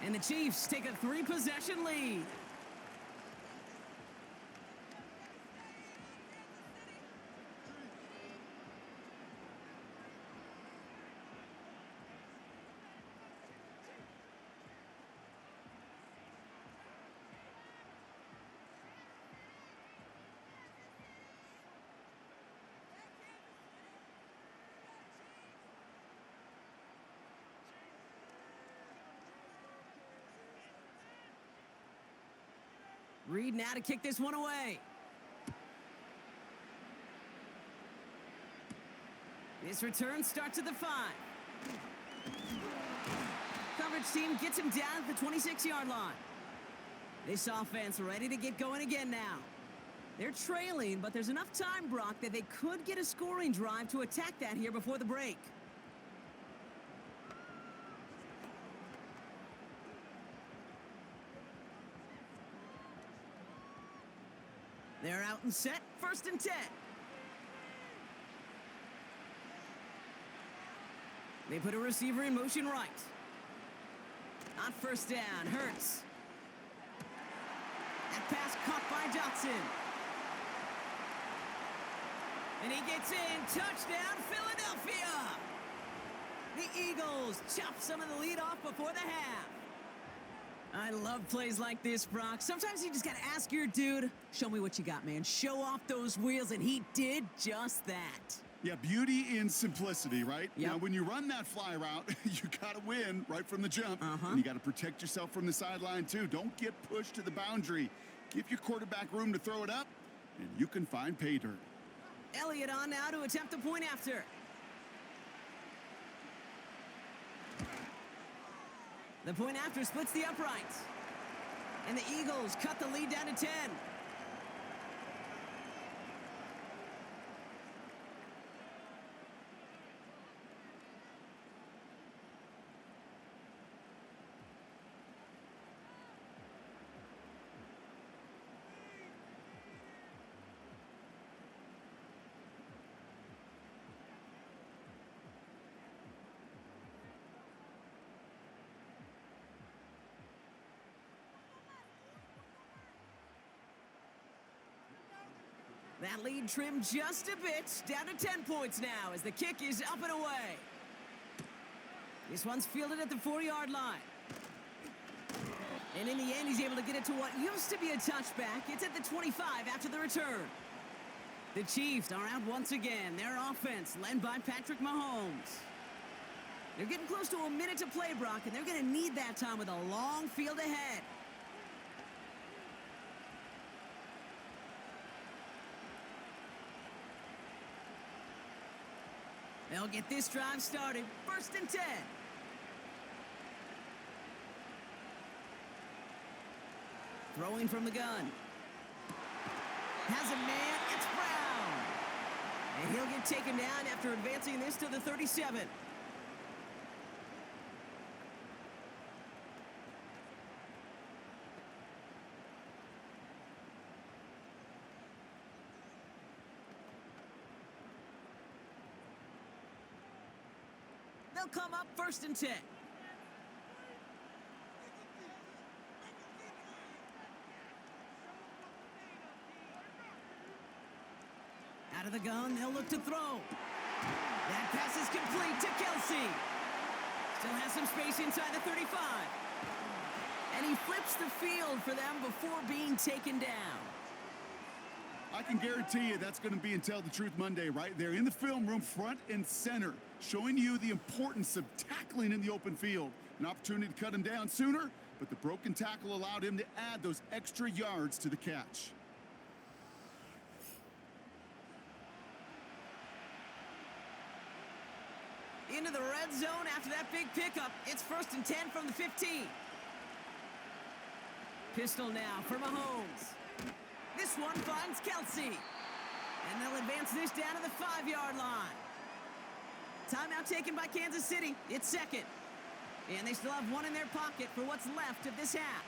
And the Chiefs take a 3-possession lead. Reed now to kick this one away. This return starts at the 5. Coverage team gets him down at the 26-yard line. This offense ready to get going again now. They're trailing, but there's enough time, Brock, that they could get a scoring drive to attack that here before the break. They're out and set, 1st and 10. They put a receiver in motion right. On 1st down, Hurts. That pass caught by Dotson. And he gets in, touchdown, Philadelphia! The Eagles chop some of the lead off before the half. I love plays like this, Brock. Sometimes you just got to ask your dude, show me what you got, man. Show off those wheels, and he did just that. Yeah, beauty in simplicity, right? Yep. Now, when you run that fly route, you got to win right from the jump. And you got to protect yourself from the sideline, too. Don't get pushed to the boundary. Give your quarterback room to throw it up, and you can find pay dirt. Elliott on now to attempt a point after. The point after splits the uprights. And the Eagles cut the lead down to 10. That lead trimmed just a bit, down to 10 points now as the kick is up and away. This one's fielded at the 4-yard line. And in the end, he's able to get it to what used to be a touchback. It's at the 25 after the return. The Chiefs are out once again. Their offense led by Patrick Mahomes. They're getting close to a minute to play, Brock, and they're going to need that time with a long field ahead. They'll get this drive started. 1st and 10. Throwing from the gun. Has a man. It's Brown. And he'll get taken down after advancing this to the 37. They'll come up 1st and 10. Out of the gun, they'll look to throw. That pass is complete to Kelsey. Still has some space inside the 35. And he flips the field for them before being taken down. I can guarantee you that's going to be in Tell the Truth Monday right there in the film room, front and center, showing you the importance of tackling in the open field. An opportunity to cut him down sooner, but the broken tackle allowed him to add those extra yards to the catch. Into the red zone after that big pickup. It's 1st and 10 from the 15. Pistol now for Mahomes. This one finds Kelsey. And they'll advance this down to the 5-yard line. Timeout taken by Kansas City. It's 2nd. And they still have one in their pocket for what's left of this half.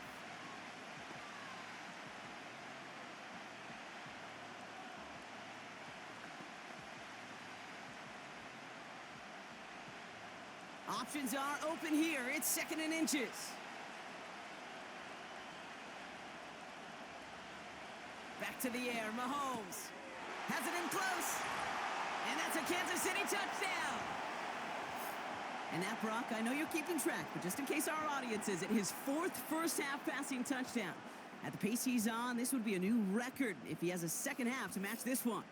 Options are open here. It's 2nd and inches. Back to the air. Mahomes has it in close. And that's a Kansas City touchdown. And that, Brock, I know you're keeping track, but just in case our audience isn't, his 4th first-half passing touchdown. At the pace he's on, this would be a new record if he has a second half to match this one.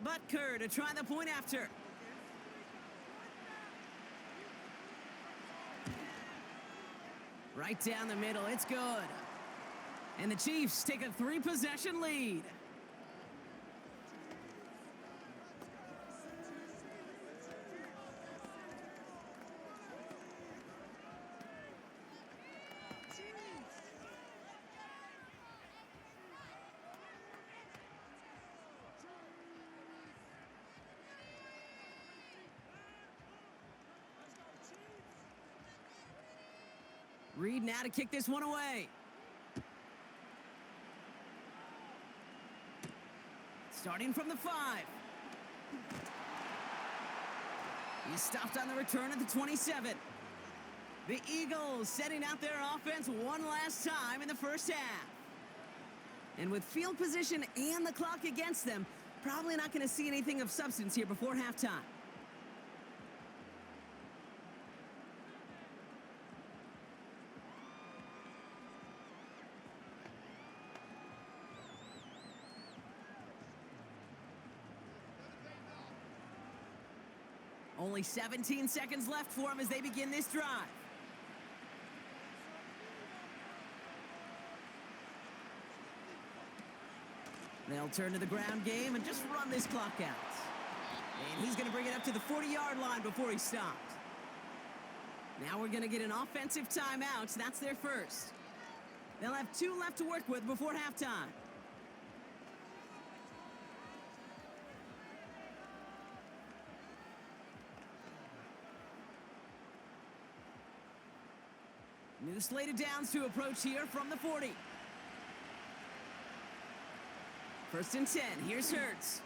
Butker to try the point after. Right down the middle. It's good. And the Chiefs take a 3-possession lead. Reed now to kick this one away. Starting from the 5. He's stopped on the return at the 27. The Eagles setting out their offense one last time in the first half. And with field position and the clock against them, probably not going to see anything of substance here before halftime. Only 17 seconds left for him as they begin this drive. They'll turn to the ground game and just run this clock out. And he's going to bring it up to the 40-yard line before he stopped. Now we're going to get an offensive timeout. That's their first. They'll have 2 left to work with before halftime. New slate of downs to approach here from the 40. 1st and 10. Here's Hurts.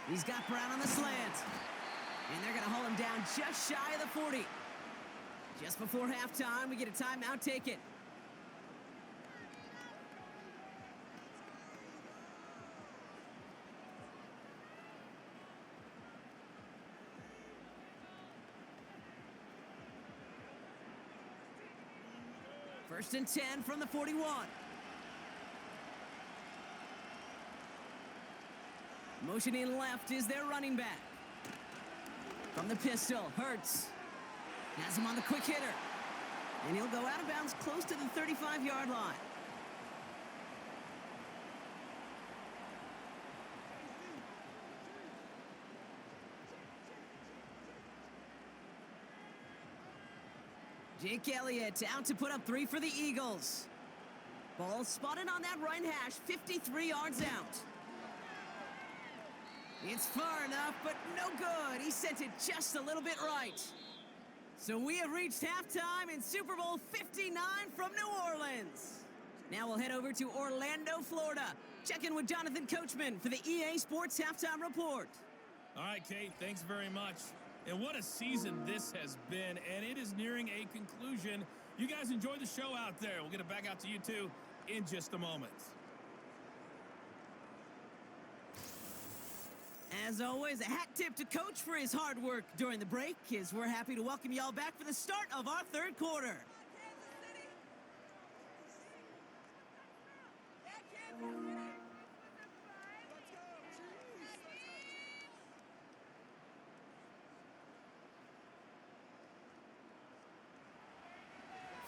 He's got Brown on the slant. And they're going to haul him down just shy of the 40. Just before halftime, we get a timeout taken. First and 10 from the 41. Motioning left is their running back. From the pistol, Hurts has him on the quick hitter. And he'll go out of bounds close to the 35-yard line. Jake Elliott out to put up 3 for the Eagles. Ball spotted on that right hash, 53 yards out. It's far enough, but no good. He sent it just a little bit right. So we have reached halftime in Super Bowl 59 from New Orleans. Now we'll head over to Orlando, Florida. Check in with Jonathan Coachman for the EA Sports Halftime Report. All right, Kate, thanks very much. And what a season this has been, and it is nearing a conclusion. You guys enjoy the show out there. We'll get it back out to you, too, in just a moment. As always, a hat tip to Coach for his hard work during the break, as we're happy to welcome y'all back for the start of our third quarter.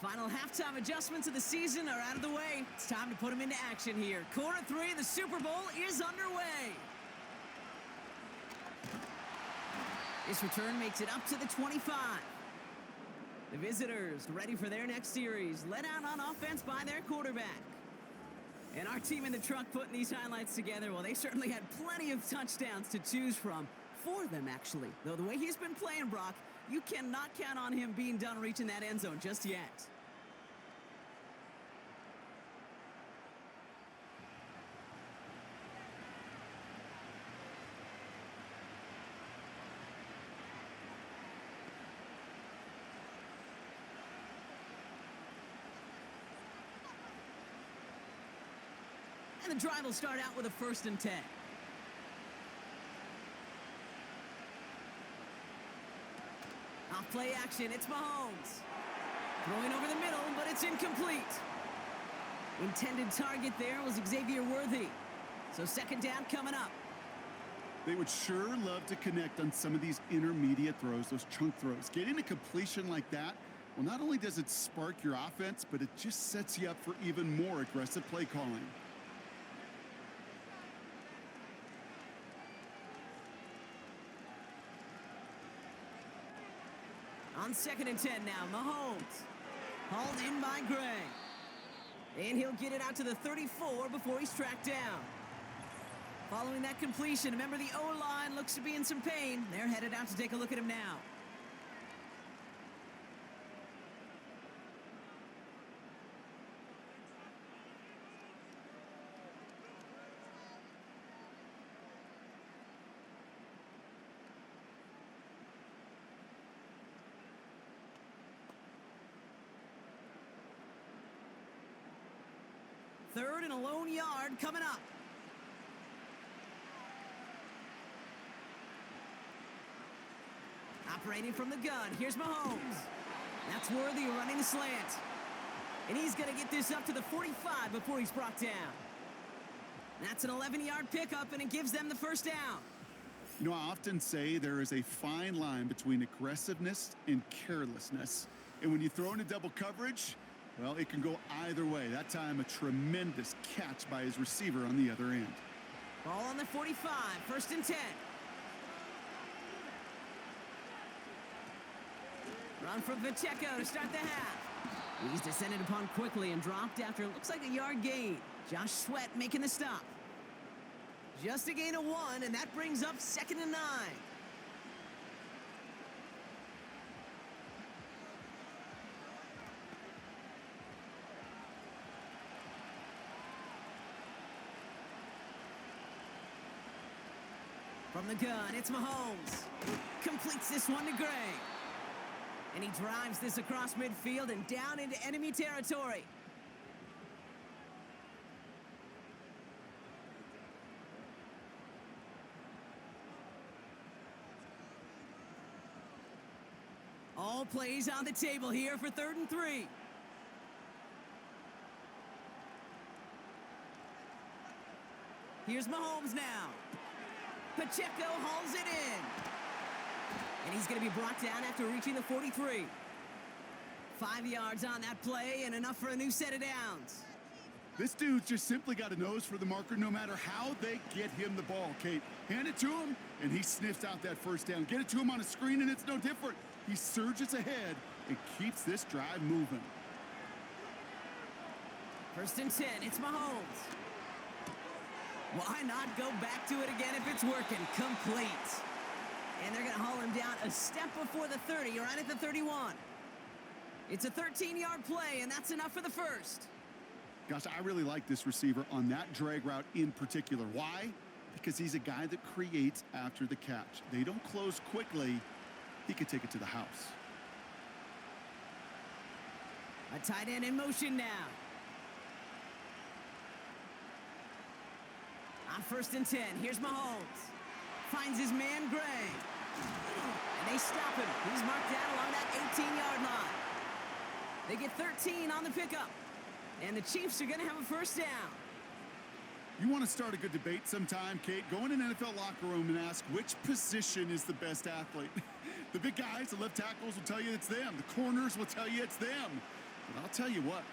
Final halftime adjustments of the season are out of the way. It's time to put them into action here. Quarter 3 of the Super Bowl is underway. This return makes it up to the 25. The visitors ready for their next series, led out on offense by their quarterback. And our team in the truck putting these highlights together, well, they certainly had plenty of touchdowns to choose from. 4 of them, actually. Though the way he's been playing, Brock, you cannot count on him being done reaching that end zone just yet. And the drive will start out with a 1st and 10. Off play action, it's Mahomes. Throwing over the middle, but it's incomplete. Intended target there was Xavier Worthy. So 2nd down coming up. They would sure love to connect on some of these intermediate throws, those chunk throws. Getting a completion like that, well, not only does it spark your offense, but it just sets you up for even more aggressive play calling. On 2nd and 10 now, Mahomes. Hauled in by Gray. And he'll get it out to the 34 before he's tracked down. Following that completion, remember the O-line looks to be in some pain. They're headed out to take a look at him now. Third and a lone yard coming up. Operating from the gun, here's Mahomes. That's Worthy running the slant. And he's going to get this up to the 45 before he's brought down. That's an 11-yard pickup, and it gives them the 1st down. You know, I often say there is a fine line between aggressiveness and carelessness. And when you throw into double coverage, well, it can go either way. That time, a tremendous catch by his receiver on the other end. Ball on the 45, 1st and 10. Run from Pacheco to start the half. He's descended upon quickly and dropped after it looks like a yard gain. Josh Sweat making the stop. Just a gain of 1, and that brings up 2nd and 9. From the gun, it's Mahomes. Completes this one to Gray. And he drives this across midfield and down into enemy territory. All plays on the table here for 3rd and 3. Here's Mahomes now. Pacheco hauls it in. And he's going to be brought down after reaching the 43. 5 yards on that play and enough for a new set of downs. This dude's just simply got a nose for the marker no matter how they get him the ball, Kate. Hand it to him, and he sniffs out that first down. Get it to him on a screen, and it's no different. He surges ahead and keeps this drive moving. 1st and 10, it's Mahomes. Why not go back to it again if it's working? Complete. And they're going to haul him down a step before the 30, right at the 31. It's a 13-yard play, and that's enough for the first. Gosh, I really like this receiver on that drag route in particular. Why? Because he's a guy that creates after the catch. They don't close quickly. He could take it to the house. A tight end in motion now. On 1st and 10, here's Mahomes. Finds his man, Gray. And they stop him. He's marked down along that 18-yard line. They get 13 on the pickup. And the Chiefs are going to have a first down. You want to start a good debate sometime, Kate? Go in an NFL locker room and ask which position is the best athlete. The big guys, the left tackles will tell you it's them. The corners will tell you it's them. But I'll tell you what,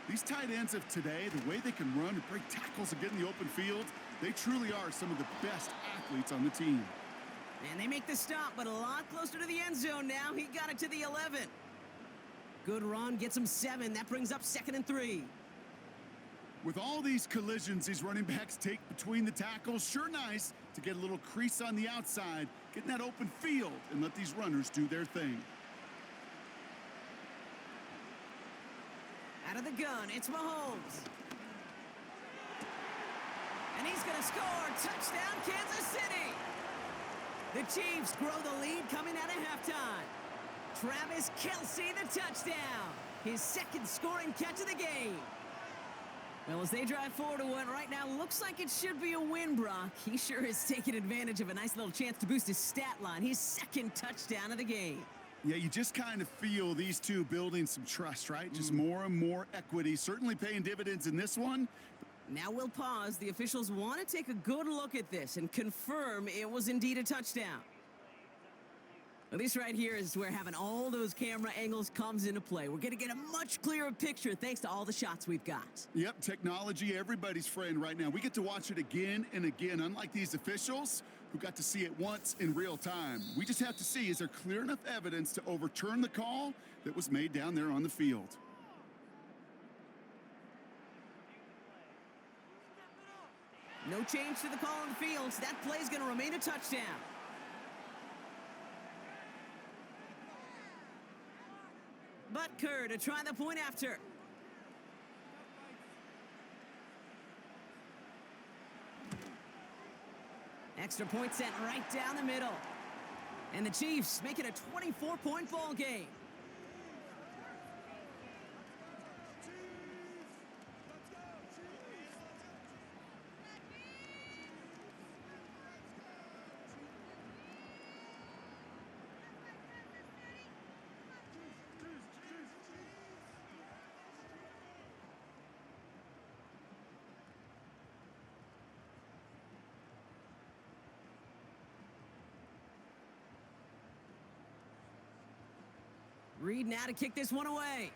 these tight ends of today, the way they can run and break tackles and get in the open field, they truly are some of the best athletes on the team. And they make the stop, but a lot closer to the end zone now. He got it to the 11. Good run, gets him 7. That brings up 2nd and 3. With all these collisions these running backs take between the tackles, sure nice to get a little crease on the outside, get in that open field, and let these runners do their thing. Out of the gun, it's Mahomes. And he's going to score. Touchdown, Kansas City. The Chiefs grow the lead coming out of halftime. Travis Kelce, the touchdown. His 2nd scoring catch of the game. Well, as they drive forward to what right now looks like it should be a win, Brock. He sure has taken advantage of a nice little chance to boost his stat line. His 2nd touchdown of the game. Yeah, you just kind of feel these two building some trust, right? Just more and more equity. Certainly paying dividends in this one. Now we'll pause. The officials want to take a good look at this and confirm it was indeed a touchdown. Well, this right here is where having all those camera angles comes into play. We're going to get a much clearer picture thanks to all the shots we've got. Yep, technology, everybody's friend right now. We get to watch it again and again, unlike these officials who got to see it once in real time. We just have to see, is there clear enough evidence to overturn the call that was made down there on the field? No change to the call on the field. So that play's going to remain a touchdown. Butker to try the point after. Extra point sent right down the middle. And the Chiefs make it a 24-point ball game. Reed now to kick this one away.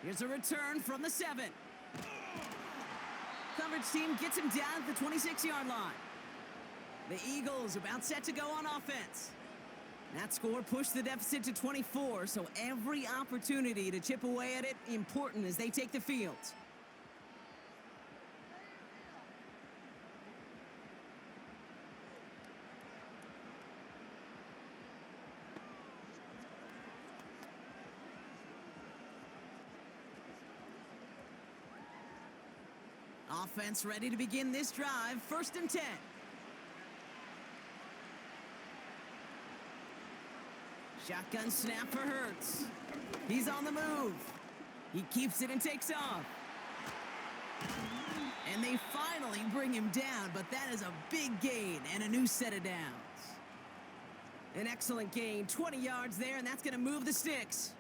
Here's a return from the 7. Coverage team gets him down at the 26-yard line. The Eagles about set to go on offense. That score pushed the deficit to 24, so every opportunity to chip away at it important as they take the field. Offense ready to begin this drive. 1st and 10. Shotgun snap for Hurts. He's on the move. He keeps it and takes off. And they finally bring him down, but that is a big gain and a new set of downs. An excellent gain, 20 yards there, and that's going to move the sticks.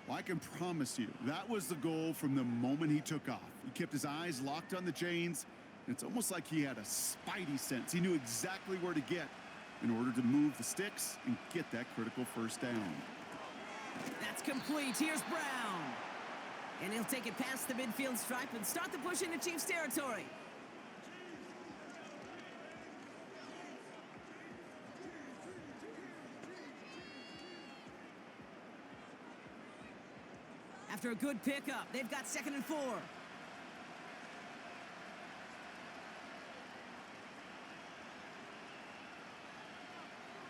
Well, I can promise you that was the goal from the moment he took off. He kept his eyes locked on the chains, and it's almost like he had a spidey sense. He knew exactly where to get in order to move the sticks and get that critical first down. That's complete. Here's Brown. And he'll take it past the midfield stripe and start the push into Chiefs territory. After a good pickup, they've got 2nd and 4.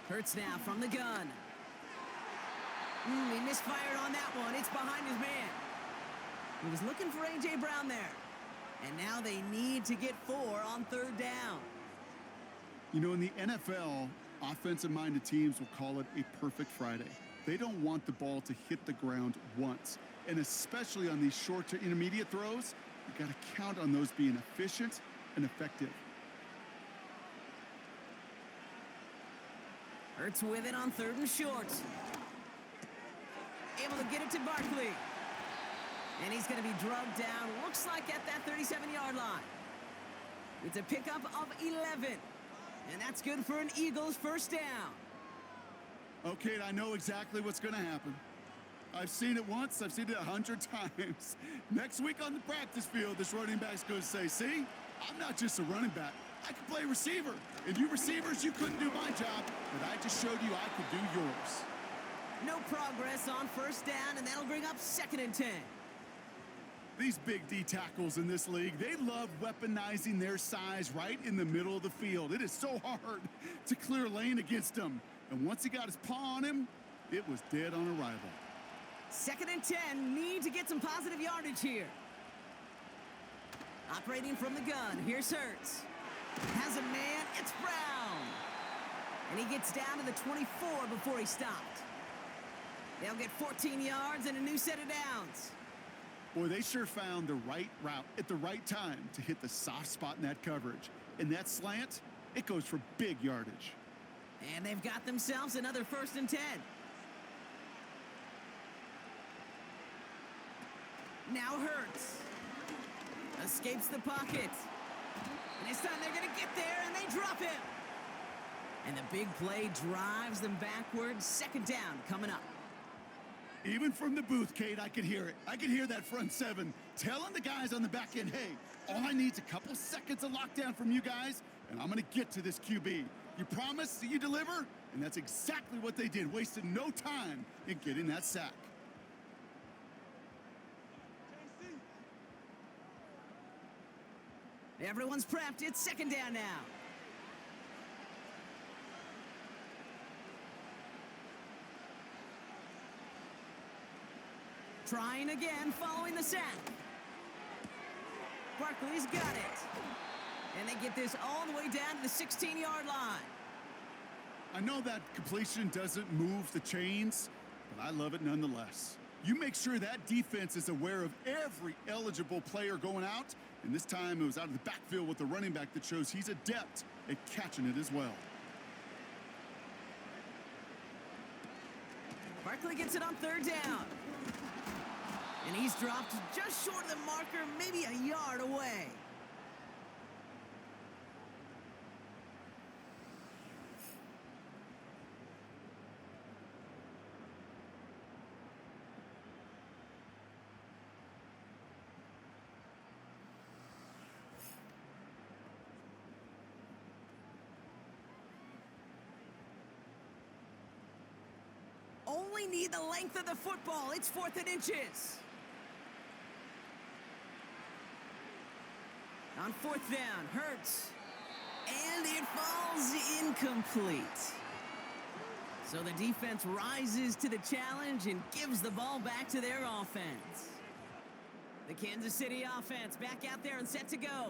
Hurts now from the gun. He misfired on that one. It's behind his man. He was looking for A.J. Brown there. And now they need to get 4 on 3rd down. You know, in the NFL, offensive-minded teams will call it a perfect Friday. They don't want the ball to hit the ground once. And especially on these short to intermediate throws, you got to count on those being efficient and effective. Hurts with it on 3rd and short. Able to get it to Barkley. And he's going to be drugged down, looks like at that 37-yard line. It's a pickup of 11. And that's good for an Eagles first down. Okay, I know exactly what's going to happen. I've seen it once, I've seen it 100 times. Next week on the practice field, this running back's going to say, see, I'm not just a running back. I can play receiver. And you receivers, you couldn't do my job, but I just showed you I could do yours. No progress on 1st down, and that'll bring up 2nd and 10. These big D tackles in this league, they love weaponizing their size right in the middle of the field. It is so hard to clear lane against them. And once he got his paw on him, it was dead on arrival. 2nd and 10, need to get some positive yardage here. Operating from the gun, here's Hurts. Has a man, it's Brown. And he gets down to the 24 before he stopped. They'll get 14 yards and a new set of downs. Boy, they sure found the right route at the right time to hit the soft spot in that coverage. And that slant, it goes for big yardage. And they've got themselves another 1st and 10. Now Hurts. Escapes the pocket. And this time they're going to get there, and they drop him. And the big play drives them backwards. 2nd down coming up. Even from the booth, Kate, I could hear it. I could hear that front 7 telling the guys on the back end, hey, all I need is a couple seconds of lockdown from you guys, and I'm going to get to this QB. You promise that you deliver? And that's exactly what they did, wasted no time in getting that sack. Everyone's prepped. It's 2nd down now. Trying again, following the sack. Barkley's got it. And they get this all the way down to the 16-yard line. I know that completion doesn't move the chains, but I love it nonetheless. You make sure that defense is aware of every eligible player going out, and this time it was out of the backfield with the running back that shows he's adept at catching it as well. Barkley gets it on 3rd down. And he's dropped just short of the marker, maybe a yard away. Only need the length of the football. It's 4th and inches. On 4th down, Hurts. And it falls incomplete. So the defense rises to the challenge and gives the ball back to their offense. The Kansas City offense back out there and set to go.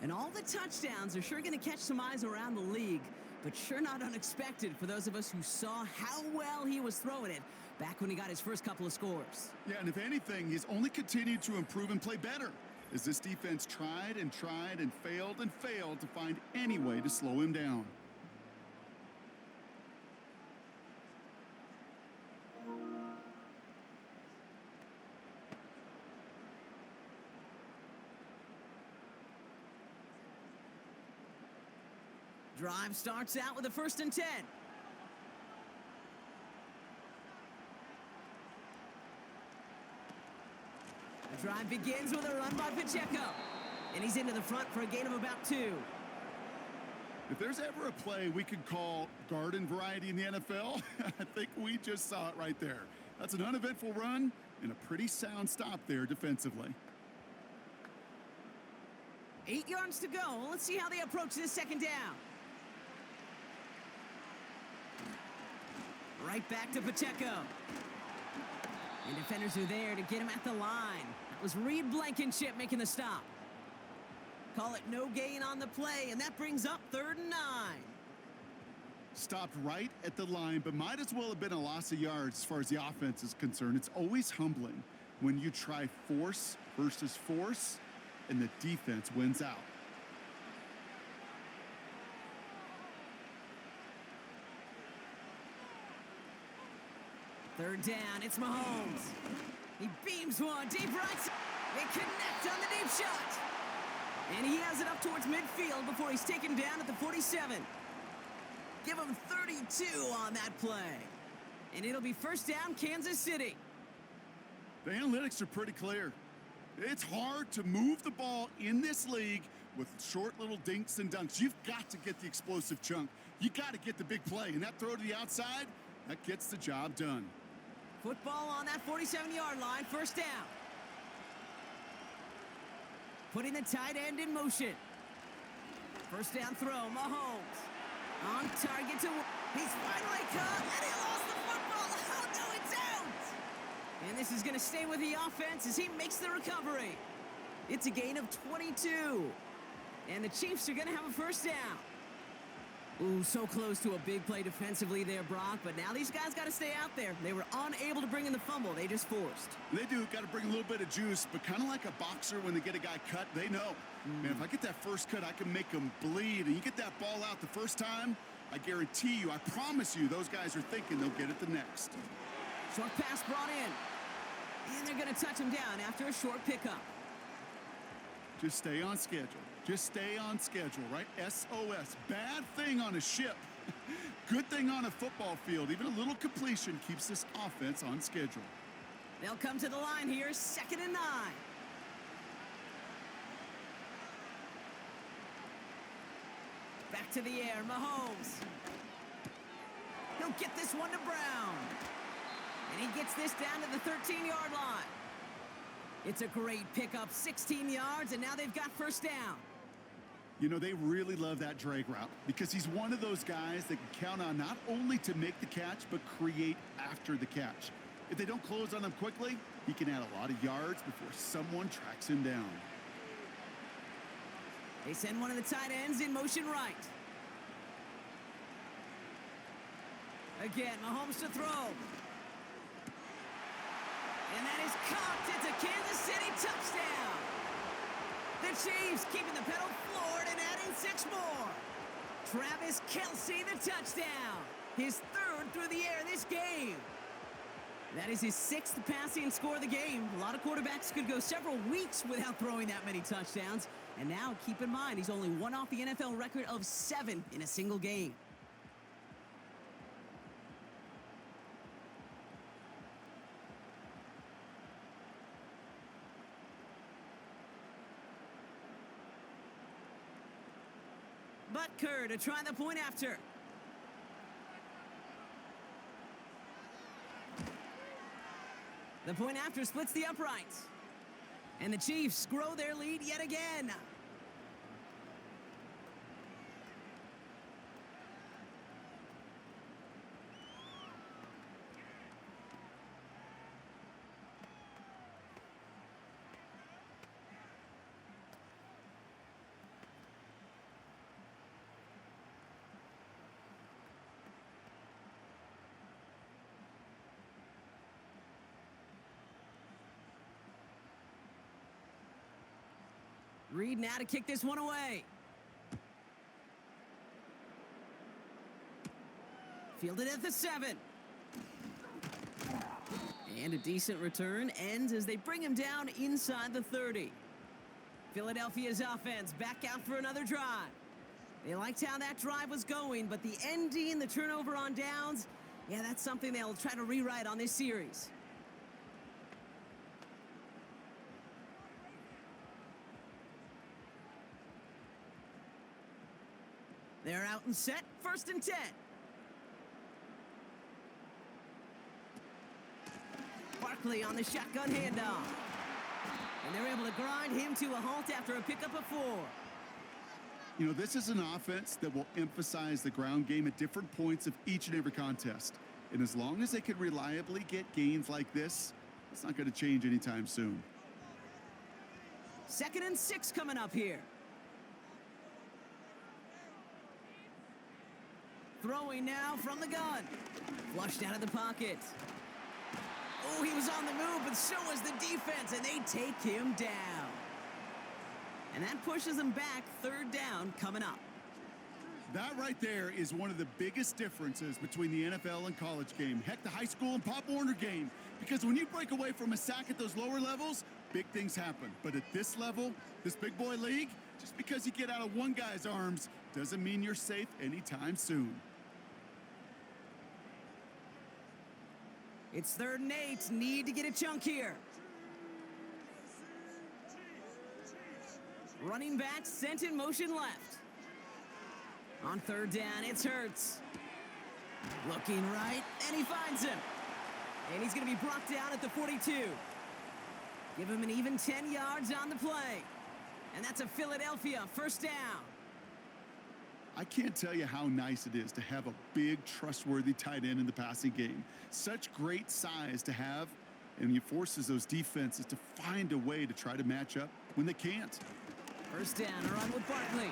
And all the touchdowns are sure going to catch some eyes around the league, but sure not unexpected for those of us who saw how well he was throwing it back when he got his first couple of scores. Yeah, and if anything, he's only continued to improve and play better as this defense tried and failed to find any way to slow him down. Drive starts out with a 1st and 10. The drive begins with a run by Pacheco. And he's into the front for a gain of about 2. If there's ever a play we could call garden variety in the NFL, I think we just saw it right there. That's an uneventful run and a pretty sound stop there defensively. 8 yards to go. Let's see how they approach this 2nd down. Right back to Pacheco. And defenders are there to get him at the line. That was Reed Blankenship making the stop. Call it no gain on the play, and that brings up 3rd and 9. Stopped right at the line, but might as well have been a loss of yards as far as the offense is concerned. It's always humbling when you try force versus force, and the defense wins out. Third down, it's Mahomes. He beams one deep right. They connect on the deep shot. And he has it up towards midfield before he's taken down at the 47. Give him 32 on that play. And it'll be 1st down, Kansas City. The analytics are pretty clear. It's hard to move the ball in this league with short little dinks and dunks. You've got to get the explosive chunk. You got to get the big play. And that throw to the outside, that gets the job done. Football on that 47-yard line, 1st down. Putting the tight end in motion. 1st down throw, Mahomes. On target to... He's finally caught, and he lost the football. Oh, no, it's out! And this is going to stay with the offense as he makes the recovery. It's a gain of 22. And the Chiefs are going to have a 1st down. Ooh, so close to a big play defensively there, Brock. But now these guys got to stay out there. They were unable to bring in the fumble. They just forced. They do. Got to bring a little bit of juice. But kind of like a boxer when they get a guy cut, they know. Man, if I get that first cut, I can make him bleed. And you get that ball out the first time, I guarantee you, I promise you, those guys are thinking they'll get it the next. Short pass brought in. And they're going to touch him down after a short pickup. Just stay on schedule. Just stay on schedule, right? SOS. Bad thing on a ship. Good thing on a football field. Even a little completion keeps this offense on schedule. They'll come to the line here, 2nd and 9. Back to the air, Mahomes. He'll get this one to Brown. And he gets this down to the 13-yard line. It's a great pickup, 16 yards, and now they've got 1st down. You know, they really love that drag route because he's one of those guys that can count on not only to make the catch, but create after the catch. If they don't close on him quickly, he can add a lot of yards before someone tracks him down. They send one of the tight ends in motion right. Again, Mahomes to throw. And that is caught. It's a Kansas City touchdown. The Chiefs keeping the pedal floored and adding 6 more. Travis Kelce, the touchdown. His 3rd through the air this game. That is his 6th passing score of the game. A lot of quarterbacks could go several weeks without throwing that many touchdowns. And now, keep in mind, he's only one off the NFL record of 7 in a single game. Butker to try the point after. The point after splits the uprights. And the Chiefs grow their lead yet again. Reed now to kick this one away. Fielded at the 7. And a decent return ends as they bring him down inside the 30. Philadelphia's offense back out for another drive. They liked how that drive was going, but the ending, the turnover on downs, yeah, that's something they'll try to rewrite on this series. They're out and set, 1st and 10. Barkley on the shotgun handoff. And they're able to grind him to a halt after a pickup of 4. You know, this is an offense that will emphasize the ground game at different points of each and every contest. And as long as they can reliably get gains like this, it's not going to change anytime soon. 2nd and 6 coming up here. Throwing now from the gun. Flushed out of the pocket. Oh, he was on the move, but so was the defense, and they take him down. And that pushes them back, 3rd down coming up. That right there is one of the biggest differences between the NFL and college game. Heck, the high school and Pop Warner game. Because when you break away from a sack at those lower levels, big things happen. But at this level, this big boy league, just because you get out of one guy's arms doesn't mean you're safe anytime soon. It's 3rd and 8. Need to get a chunk here. Running back sent in motion left. On 3rd down, it's Hurts. Looking right, and he finds him. And he's going to be brought down at the 42. Give him an even 10 yards on the play. And that's a Philadelphia 1st down. I can't tell you how nice it is to have a big, trustworthy tight end in the passing game. Such great size to have, and he forces those defenses to find a way to try to match up when they can't. 1st down, a run with Barkley.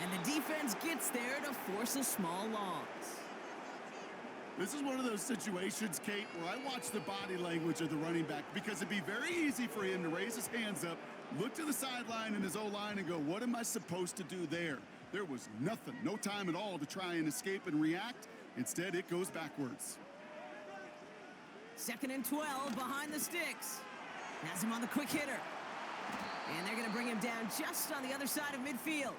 And the defense gets there to force a small loss. This is one of those situations, Kate, where I watch the body language of the running back because it'd be very easy for him to raise his hands up, look to the sideline in his O-line and go, what am I supposed to do there? There was nothing, no time at all to try and escape and react. Instead, it goes backwards. 2nd and 12 behind the sticks. Has him on the quick hitter. And they're going to bring him down just on the other side of midfield.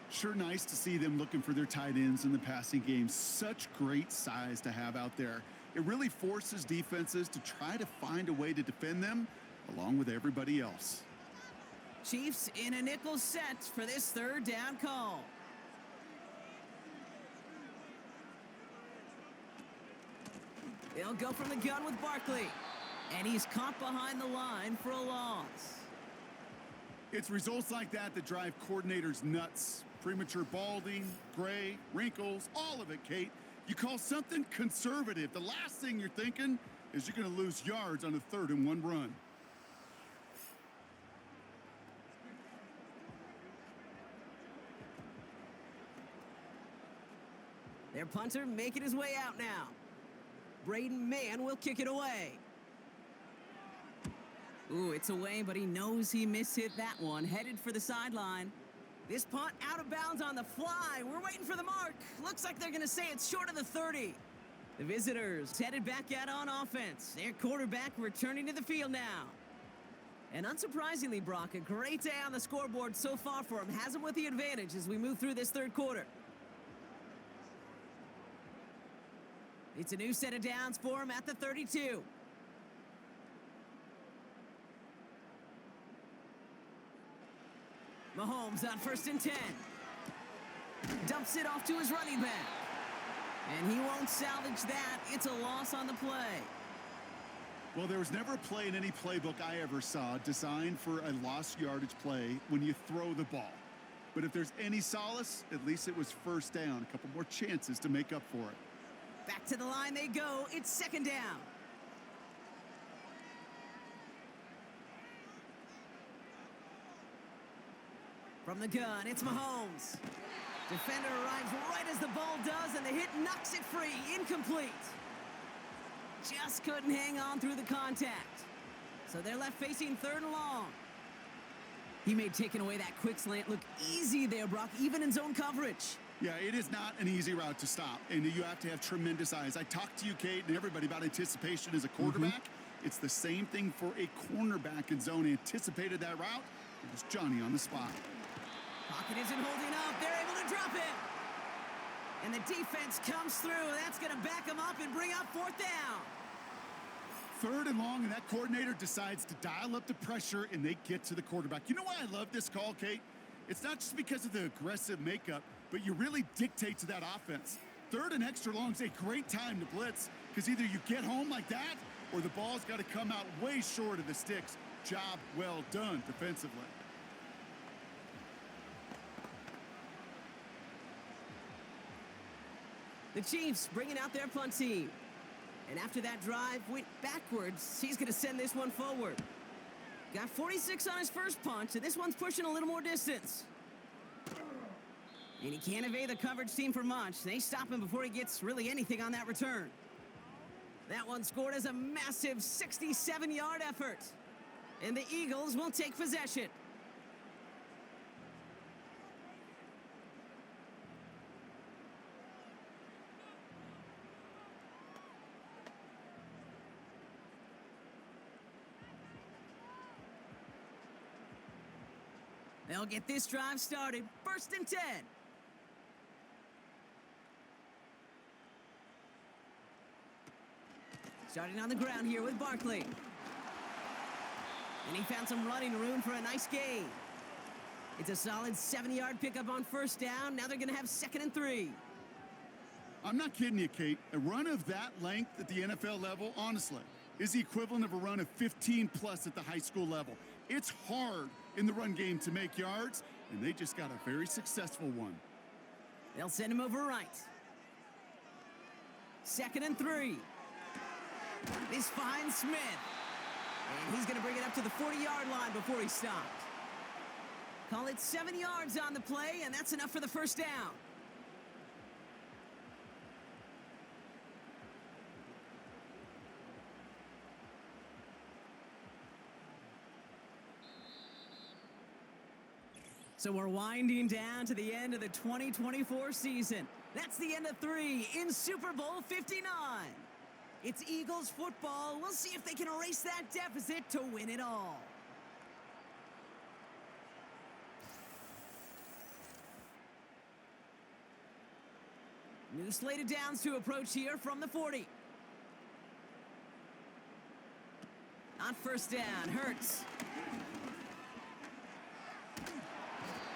Sure nice to see them looking for their tight ends in the passing game. Such great size to have out there. It really forces defenses to try to find a way to defend them along with everybody else. Chiefs in a nickel set for this 3rd down call. They'll go from the gun with Barkley. And he's caught behind the line for a loss. It's results like that that drive coordinators nuts. Premature balding, gray, wrinkles, all of it, Kate. You call something conservative. The last thing you're thinking is you're going to lose yards on a 3rd and 1 run. Their punter making his way out now. Braden Mann will kick it away. Ooh, it's away, but he knows he mishit that one. Headed for the sideline. This punt out of bounds on the fly. We're waiting for the mark. Looks like they're going to say it's short of the 30. The visitors headed back out on offense. Their quarterback returning to the field now. And unsurprisingly, Brock, a great day on the scoreboard so far for him. Has him with the advantage as we move through this 3rd quarter. It's a new set of downs for him at the 32. Mahomes on 1st and 10. Dumps it off to his running back. And he won't salvage that. It's a loss on the play. Well, there was never a play in any playbook I ever saw designed for a lost yardage play when you throw the ball. But if there's any solace, at least it was 1st down. A couple more chances to make up for it. Back to the line they go. It's 2nd down. From the gun, it's Mahomes. Defender arrives right as the ball does, and the hit knocks it free. Incomplete. Just couldn't hang on through the contact. So they're left facing 3rd and long. He made taking away that quick slant look easy there, Brock, even in zone coverage. Yeah, it is not an easy route to stop, and you have to have tremendous eyes. I talked to you, Kate, and everybody about anticipation as a quarterback. It's the same thing for a cornerback in zone. Anticipated that route. It was Johnny on the spot. Pocket isn't holding up. They're able to drop it. And the defense comes through. That's going to back them up and bring up fourth down. 3rd and long, and that coordinator decides to dial up the pressure, and they get to the quarterback. You know why I love this call, Kate? It's not just because of the aggressive makeup, but you really dictate to that offense. 3rd and extra long is a great time to blitz because either you get home like that or the ball's got to come out way short of the sticks. Job well done defensively. The Chiefs bringing out their punt team. And after that drive went backwards, he's going to send this one forward. Got 46 on his first punt, so this one's pushing a little more distance. And he can't evade the coverage team for much. They stop him before he gets really anything on that return. That one scored as a massive 67-yard effort. And the Eagles will take possession. They'll get this drive started. 1st and 10. Starting on the ground here with Barkley. And he found some running room for a nice gain. It's a solid 70-yard pickup on 1st down. Now they're going to have 2nd and 3. I'm not kidding you, Kate. A run of that length at the NFL level, honestly, is the equivalent of a run of 15+ at the high school level. It's hard in the run game to make yards, and they just got a very successful one. They'll send him over right. 2nd and 3. This finds Smith. And he's going to bring it up to the 40-yard line before he stopped. Call it 7 yards on the play, and that's enough for the 1st down. So we're winding down to the end of the 2024 season. That's the end of 3 in Super Bowl 59. It's Eagles football. We'll see if they can erase that deficit to win it all. New slated downs to approach here from the 40. On 1st down, Hurts.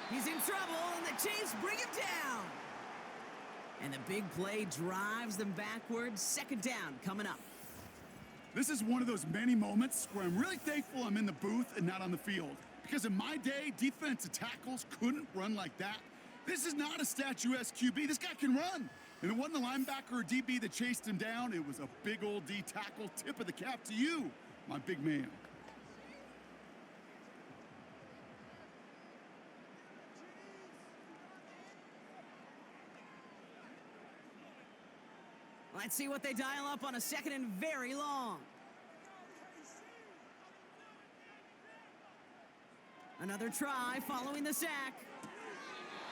He's in trouble, and the Chiefs bring him down. And the big play drives them backwards. 2nd down coming up. This is one of those many moments where I'm really thankful I'm in the booth and not on the field. Because in my day, defensive tackles couldn't run like that. This is not a statuesque QB. This guy can run. And it wasn't the linebacker or DB that chased him down. It was a big old D tackle. Tip of the cap to you, my big man. Let's see what they dial up on a 2nd and very long. Another try following the sack.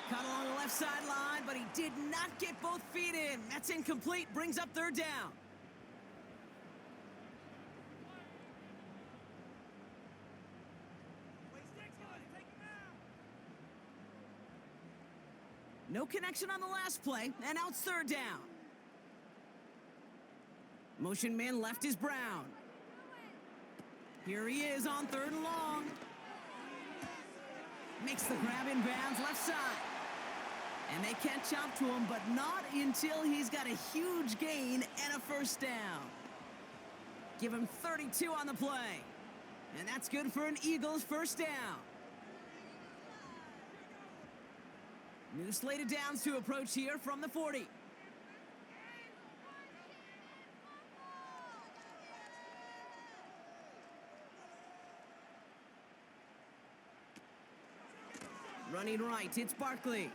Caught along the left sideline, but he did not get both feet in. That's incomplete, brings up 3rd down. No connection on the last play, and now it's 3rd down. Motion man left is Brown. Here he is on 3rd and long. Makes the grab in bounds left side. And they catch up to him, but not until he's got a huge gain and a 1st down. Give him 32 on the play. And that's good for an Eagles 1st down. New slated downs to approach here from the 40. Running right, it's Barkley.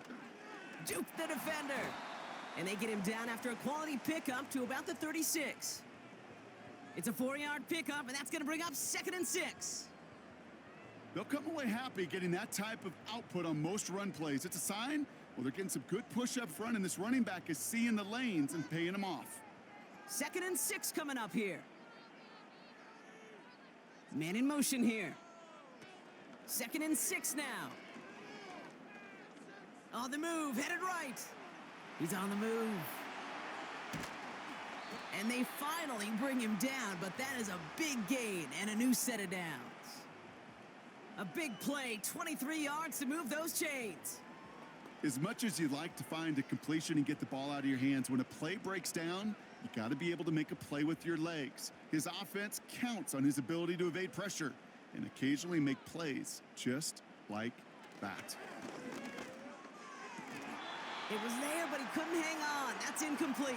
Duke the defender. And they get him down after a quality pickup to about the 36. It's a 4-yard pickup, and that's going to bring up 2nd and 6. They'll come away happy getting that type of output on most run plays. It's a sign, well, they're getting some good push up front, and this running back is seeing the lanes and paying them off. 2nd and 6 coming up here. Man in motion here. 2nd and 6 now. On the move, headed right. He's on the move. And they finally bring him down, but that is a big gain and a new set of downs. A big play, 23 yards to move those chains. As much as you'd like to find a completion and get the ball out of your hands, when a play breaks down, you got to be able to make a play with your legs. His offense counts on his ability to evade pressure and occasionally make plays just like that. It was there, but he couldn't hang on. That's incomplete.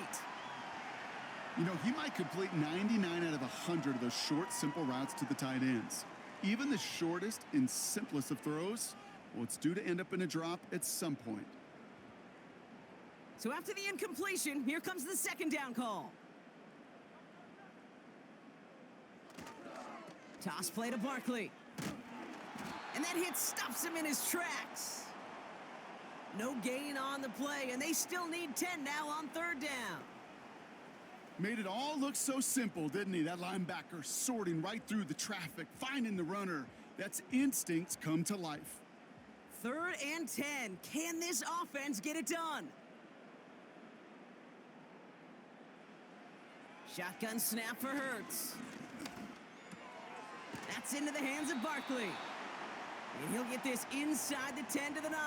You know, he might complete 99 out of 100 of those short, simple routes to the tight ends. Even the shortest and simplest of throws, well, it's due to end up in a drop at some point. So after the incompletion, here comes the second down call. Toss play to Barkley. And that hit stops him in his tracks. No gain on the play, and they still need 10 now on third down. Made it all look so simple, didn't he? That linebacker sorting right through the traffic, finding the runner. That's instincts come to life. 3rd and 10. Can this offense get it done? Shotgun snap for Hurts. That's into the hands of Barkley. And he'll get this inside the 10 to the 9.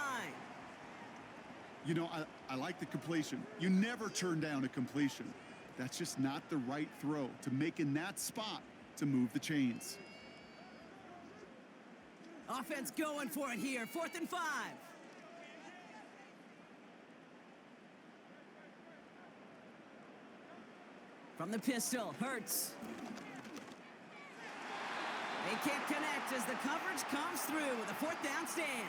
You know, I like the completion. You never turn down a completion. That's just not the right throw to make in that spot to move the chains. Offense going for it here. 4th and 5. From the pistol, Hurts. They can't connect as the coverage comes through with a 4th down stand.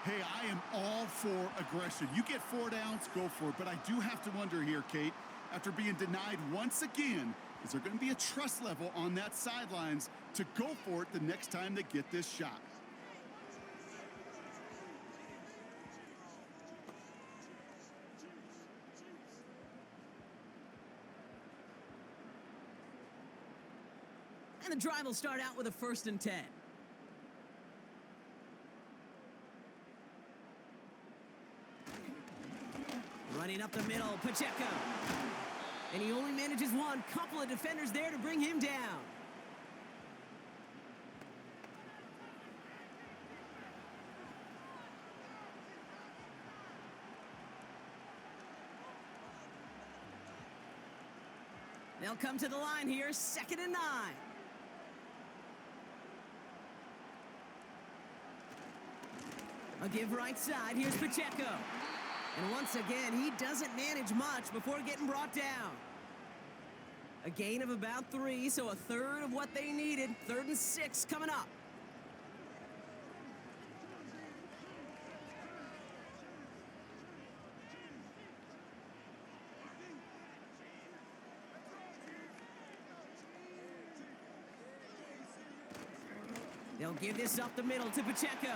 Hey, I am all for aggression. You get 4 downs, go for it. But I do have to wonder here, Kate, after being denied once again, is there going to be a trust level on that sidelines to go for it the next time they get this shot? And the drive will start out with a 1st and 10. Running up the middle, Pacheco. And he only manages one. Couple of defenders there to bring him down. They'll come to the line here, 2nd and 9. A give right side, here's Pacheco. And once again, he doesn't manage much before getting brought down. A gain of about 3, so a 1/3 of what they needed. 3rd and 6 coming up. They'll give this up the middle to Pacheco.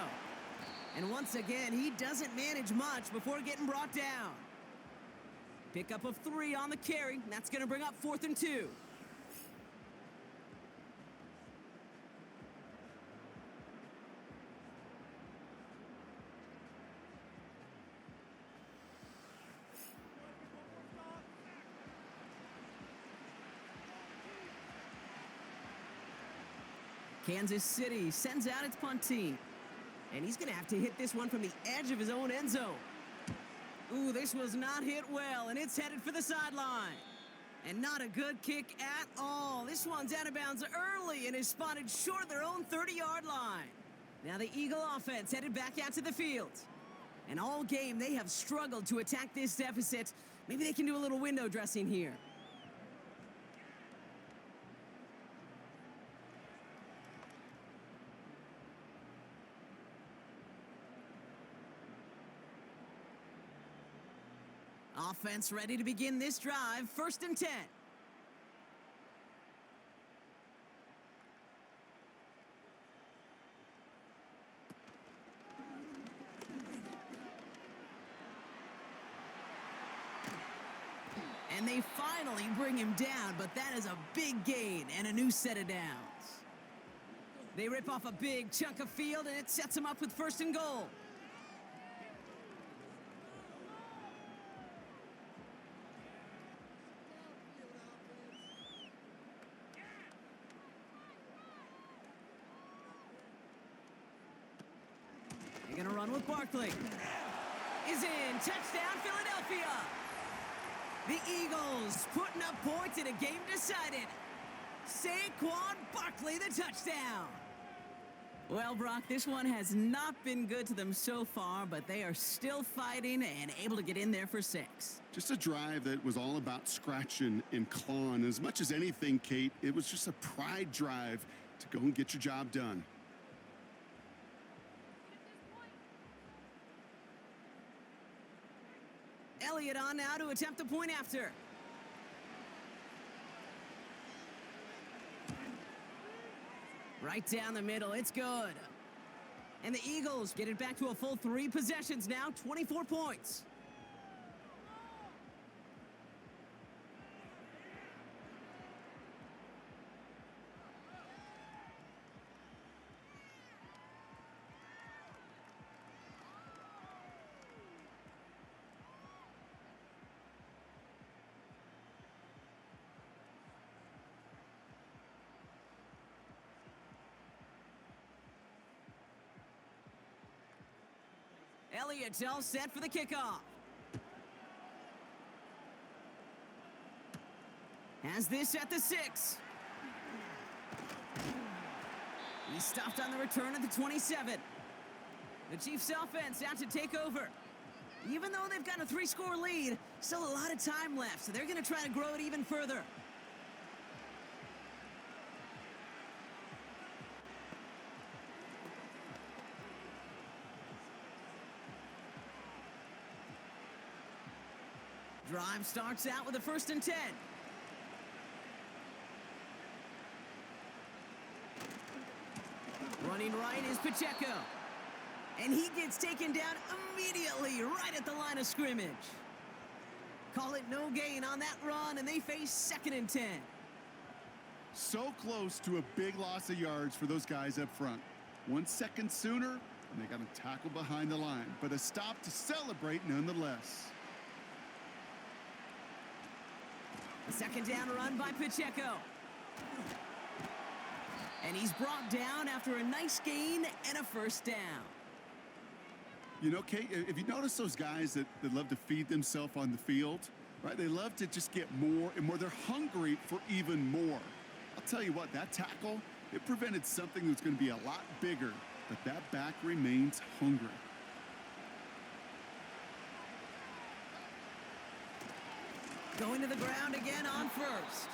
And once again, he doesn't manage much before getting brought down. Pickup of 3 on the carry. That's going to bring up 4th and 2. Kansas City sends out its punt team. And he's going to have to hit this one from the edge of his own end zone. Ooh, this was not hit well, and it's headed for the sideline. And not a good kick at all. This one's out of bounds early and is spotted short of their own 30-yard line. Now the Eagle offense headed back out to the field. And all game, they have struggled to attack this deficit. Maybe they can do a little window dressing here. Offense ready to begin this drive. 1st and 10. And they finally bring him down, but that is a big gain and a new set of downs. They rip off a big chunk of field, and it sets them up with 1st and goal. with Barkley. Is in. Touchdown, Philadelphia. The Eagles putting up points in a game decided. Saquon Barkley, the touchdown. Well, Brock, this one has not been good to them so far, but they are still fighting and able to get in there for 6. Just a drive that was all about scratching and clawing. As much as anything, Kate, it was just a pride drive to go and get your job done. Elliott on now to attempt the point after. Right down the middle, it's good. And the Eagles get it back to a full 3 possessions now, 24 points. Elliott's all set for the kickoff. Has this at the 6. He's stopped on the return at the 27. The Chiefs offense out to take over. Even though they've got a 3-score lead, still a lot of time left, so they're going to try to grow it even further. Drive starts out with a 1st and 10. Running right is Pacheco. And he gets taken down immediately right at the line of scrimmage. Call it no gain on that run, and they face 2nd and 10. So close to a big loss of yards for those guys up front. 1 second sooner, and they got a tackle behind the line, but a stop to celebrate nonetheless. A 2nd down run by Pacheco. And he's brought down after a nice gain and a 1st down. You know, Kate, if you notice those guys that love to feed themselves on the field, right? They love to just get more and more. They're hungry for even more. I'll tell you what, that tackle, it prevented something that's going to be a lot bigger, but that back remains hungry. Going to the ground again on 1st.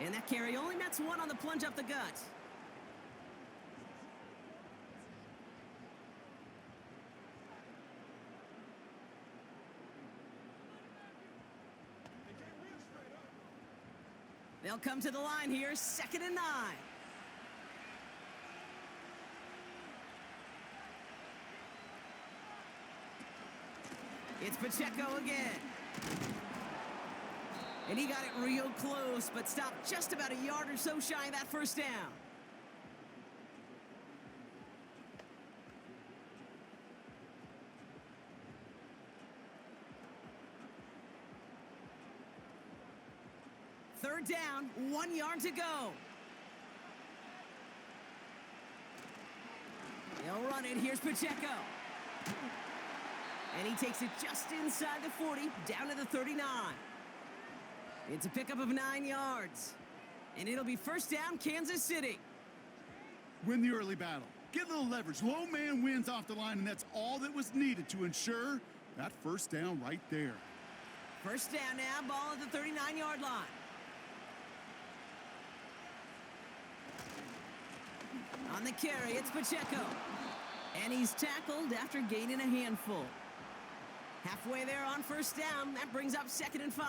And that carry only nets 1 on the plunge up the gut. They'll come to the line here, 2nd and 9. It's Pacheco again. And he got it real close, but stopped just about a yard or so shy of that 1st down. Third down, 1 yard to go. They'll run it. Here's Pacheco. And he takes it just inside the 40, down to the 39. It's a pickup of 9 yards. And it'll be 1st down, Kansas City. Win the early battle. Get a little leverage. Low man wins off the line, and that's all that was needed to ensure that 1st down right there. 1st down now, ball at the 39-yard line. On the carry, it's Pacheco. And he's tackled after gaining a handful. Halfway there on 1st down, that brings up 2nd and 5.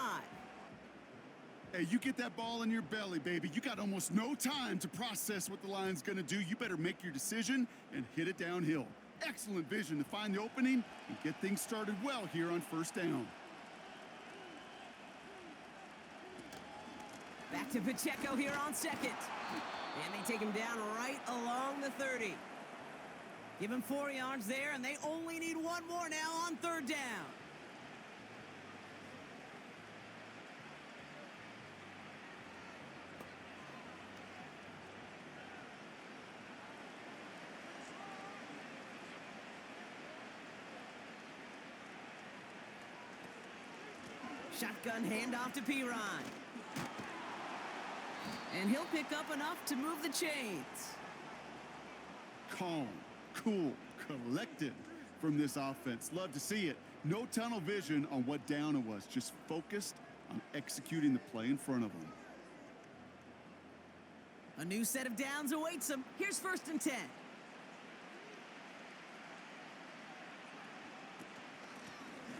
Hey, you get that ball in your belly, baby. You got almost no time to process what the line's going to do. You better make your decision and hit it downhill. Excellent vision to find the opening and get things started well here on 1st down. Back to Pacheco here on 2nd. And they take him down right along the 30. Give him 4 yards there, and they only need 1 more now on 3rd down. Shotgun handoff to Piron. And he'll pick up enough to move the chains. Calm, cool, collected from this offense. Love to see it. No tunnel vision on what down it was. Just focused on executing the play in front of them. A new set of downs awaits him. Here's 1st and 10.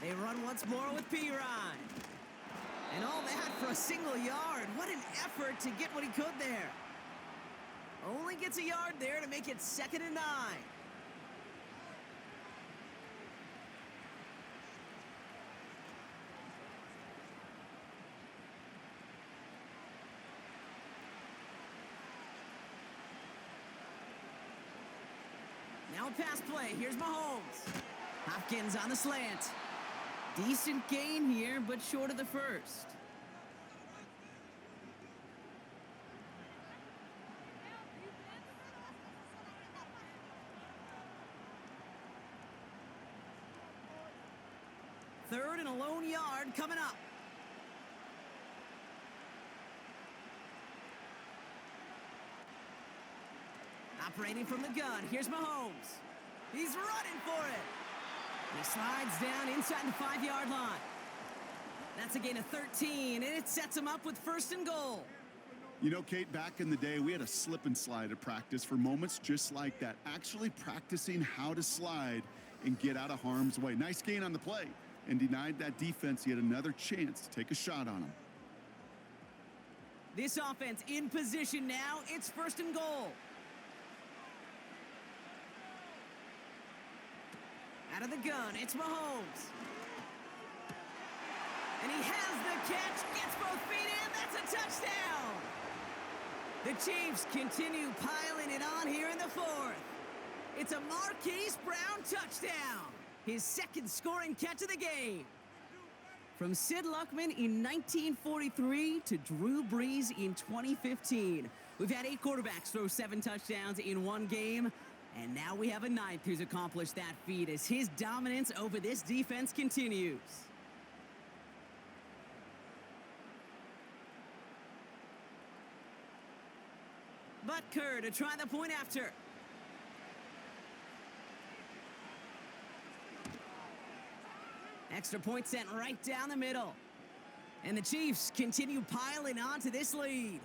They run once more with Piron. And all that for a single yard. What an effort to get what he could there. Only gets a yard there to make it 2nd and 9. Now a pass play. Here's Mahomes. Hopkins on the slant. Decent gain here, but short of the first. Third and a lone yard coming up. Operating from the gun, here's Mahomes. He's running for it. He slides down inside the 5-yard line. That's a gain of 13, and it sets him up with 1st and goal. You know, Kate, back in the day, we had a slip and slide at practice for moments just like that. Actually practicing how to slide and get out of harm's way. Nice gain on the play, and denied that defense yet another chance to take a shot on him. This offense in position now. It's 1st and goal. Out of the gun, it's Mahomes. And he has the catch, gets both feet in, that's a touchdown! The Chiefs continue piling it on here in the 4th. It's a Marquise Brown touchdown, his 2nd scoring catch of the game. From Sid Luckman in 1943 to Drew Brees in 2015, we've had 8 quarterbacks throw 7 touchdowns in one game. And now we have a 9th who's accomplished that feat as his dominance over this defense continues. Butker to try the point after. Extra point sent right down the middle. And the Chiefs continue piling on to this lead.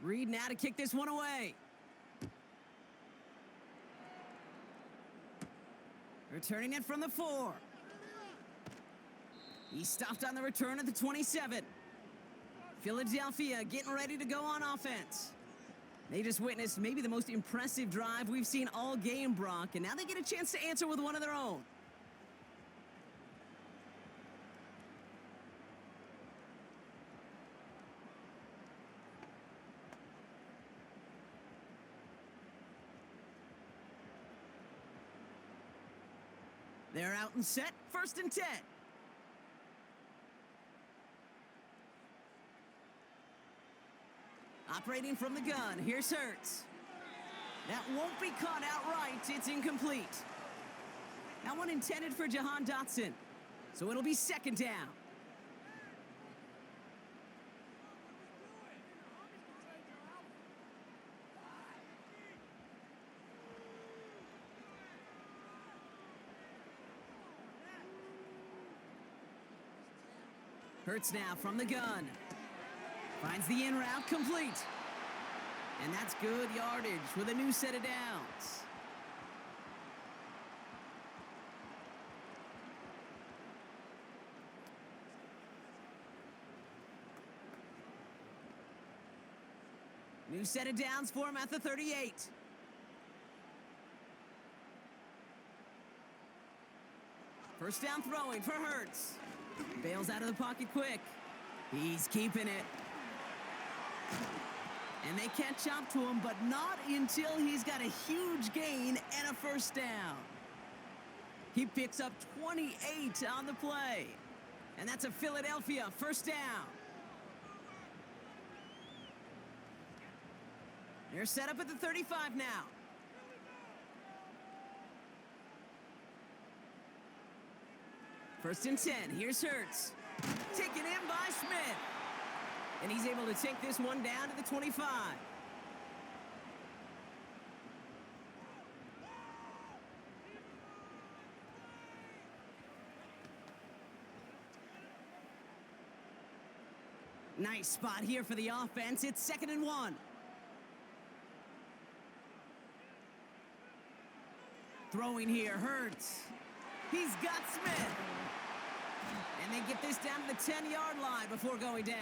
Reed now to kick this one away. Returning it from the 4. He stopped on the return at the 27. Philadelphia getting ready to go on offense. They just witnessed maybe the most impressive drive we've seen all game, Brock, and now they get a chance to answer with one of their own. They're out and set, 1st and 10. Operating from the gun, here's Hurts. That won't be caught outright, it's incomplete. That one intended for Jahan Dotson, so it'll be 2nd down. Hurts now from the gun. Finds the in route complete. And that's good yardage with a new set of downs. New set of downs for him at the 38. First down throwing for Hurts. Bails out of the pocket quick. He's keeping it. And they catch up to him, but not until he's got a huge gain and a first down. He picks up 28 on the play. And that's a Philadelphia first down. They're set up at the 35 now. First and 10. Here's Hurts. Taken in by Smith. And he's able to take this one down to the 25. Nice spot here for the offense. It's 2nd and 1. Throwing here, Hurts. He's got Smith. And they get this down to the 10-yard line before going down.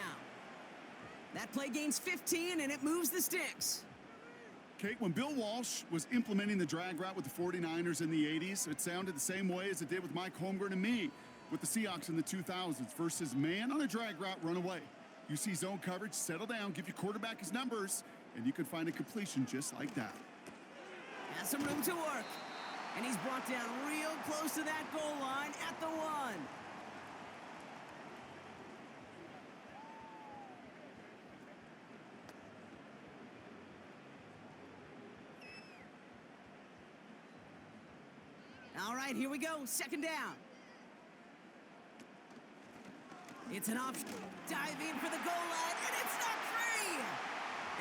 That play gains 15, and it moves the sticks. Kate, when Bill Walsh was implementing the drag route with the 49ers in the 80s, it sounded the same way as it did with Mike Holmgren and me with the Seahawks in the 2000s versus man on a drag route, run away. You see zone coverage, settle down, give your quarterback his numbers, and you can find a completion just like that. Has some room to work. And he's brought down real close to that goal line at the 1. All right, here we go. 2nd down. It's an option. Diving for the goal line, and it's not free!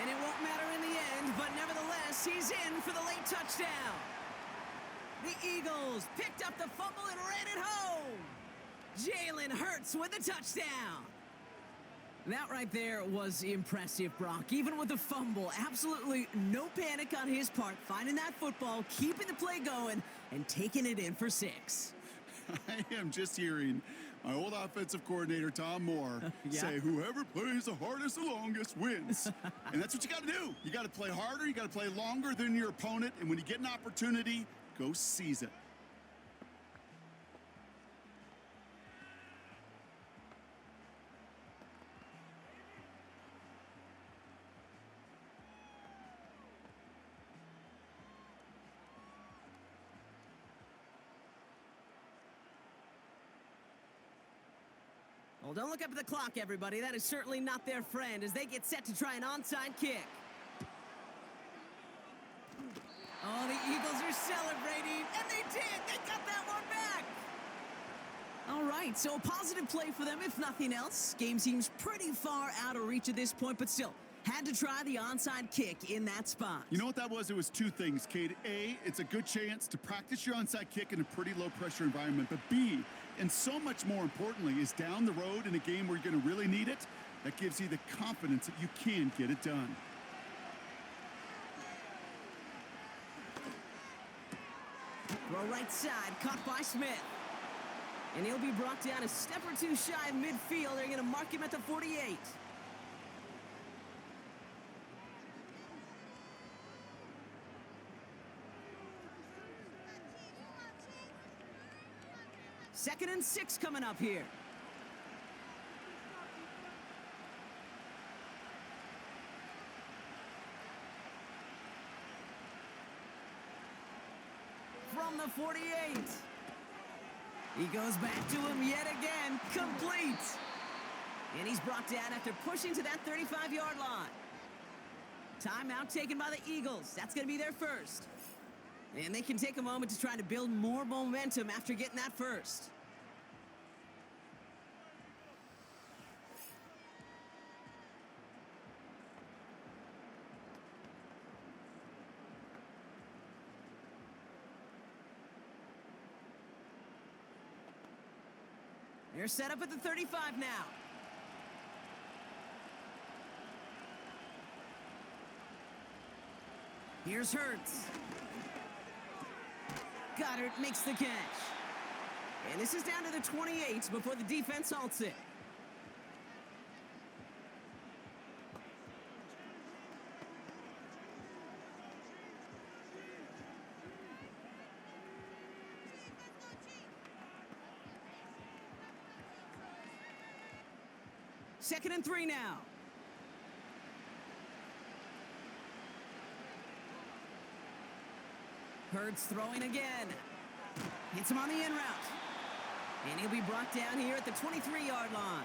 And it won't matter in the end, but nevertheless, he's in for the late touchdown. The Eagles picked up the fumble and ran it home. Jalen Hurts with the touchdown. That right there was impressive, Brock. Even with the fumble, absolutely no panic on his part. Finding that football, keeping the play going, and taking it in for 6. I am just hearing my old offensive coordinator, Tom Moore, say whoever plays the hardest the longest wins. And that's what you got to do. You got to play harder. You got to play longer than your opponent. And when you get an opportunity, go seize it. Well, don't look up at the clock, everybody. That is certainly not their friend as they get set to try an onside kick. Oh, the Eagles are celebrating, and they did. They got that one back. All right, so a positive play for them, if nothing else. Game seems pretty far out of reach at this point, but still, had to try the onside kick in that spot. You know what that was? It was 2 things, Kate. A, it's a good chance to practice your onside kick in a pretty low-pressure environment. But B, and so much more importantly, is down the road in a game where you're going to really need it, that gives you the confidence that you can get it done. Throw right side, caught by Smith. And he'll be brought down a step or 2 shy of midfield. They're going to mark him at the 48. Second and 6 coming up here. From the 48. He goes back to him yet again. Complete. And he's brought down after pushing to that 35-yard line. Timeout taken by the Eagles. That's going to be their first. And they can take a moment to try to build more momentum after getting that first. They're set up at the 35 now. Here's Hurts. Goddard makes the catch. And this is down to the 28 before the defense halts it. 2nd and 3 now. Hurts throwing again. Hits him on the in route. And he'll be brought down here at the 23-yard line.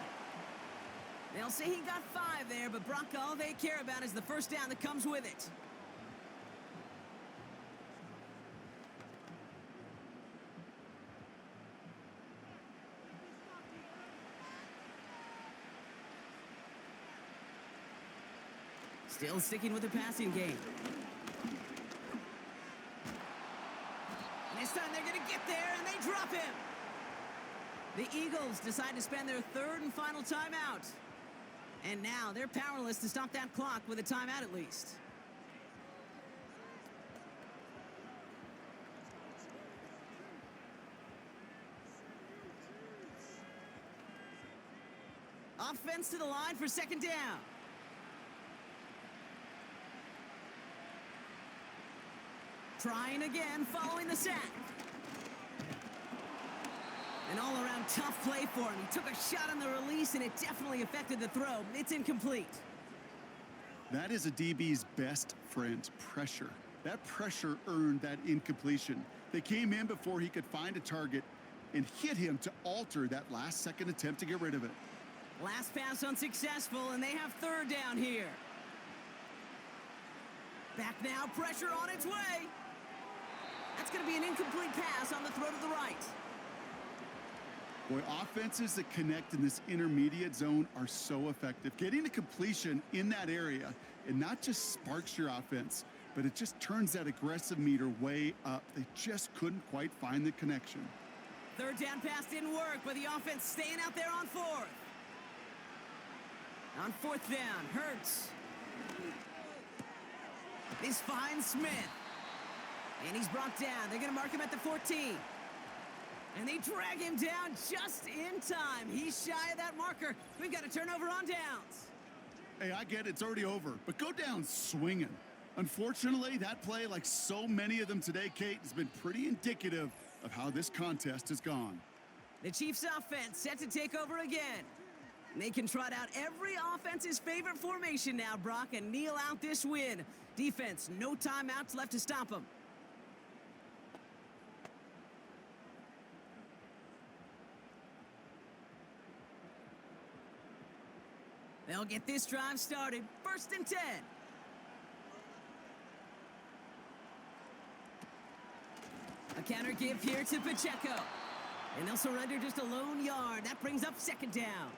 They'll say he got 5 there, but Brock, all they care about is the first down that comes with it. Still sticking with the passing game. And this time they're going to get there, and they drop him. The Eagles decide to spend their 3rd and final timeout. And now they're powerless to stop that clock with a timeout at least. Offense to the line for 2nd down. Trying again following the sack. An all-around tough play for him. He took a shot on the release, and it definitely affected the throw. It's incomplete. That is a DB's best friend, pressure. That pressure earned that incompletion. They came in before he could find a target and hit him to alter that last-second attempt to get rid of it. Last pass unsuccessful, and they have 3rd down here. Back now, pressure on its way. That's going to be an incomplete pass on the throw to the right. Boy, offenses that connect in this intermediate zone are so effective. Getting a completion in that area, it not just sparks your offense, but it just turns that aggressive meter way up. They just couldn't quite find the connection. 3rd down pass didn't work, but the offense staying out there on 4th. On 4th down, Hurts. This finds Smith. And he's brought down. They're going to mark him at the 14. And they drag him down just in time. He's shy of that marker. We've got a turnover on downs. Hey, I get it. It's already over. But go down swinging. Unfortunately, that play, like so many of them today, Kate, has been pretty indicative of how this contest has gone. The Chiefs' offense set to take over again. They can trot out every offense's favorite formation now, Brock, and kneel out this win. Defense, no timeouts left to stop them. They'll get this drive started. 1st and 10. A counter give here to Pacheco. And they'll surrender just a lone yard. That brings up 2nd down.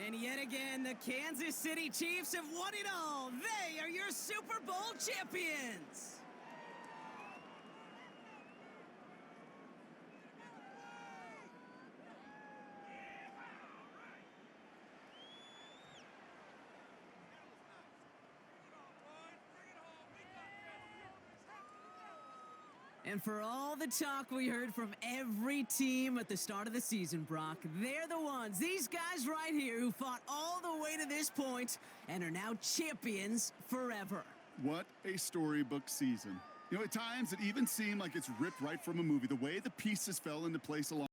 And yet again, the Kansas City Chiefs have won it all. They are your Super Bowl champions. And for all the talk we heard from every team at the start of the season, Brock, they're the ones, these guys right here, who fought all the way to this point and are now champions forever. What a storybook season. You know, at times it even seemed like it's ripped right from a movie, the way the pieces fell into place along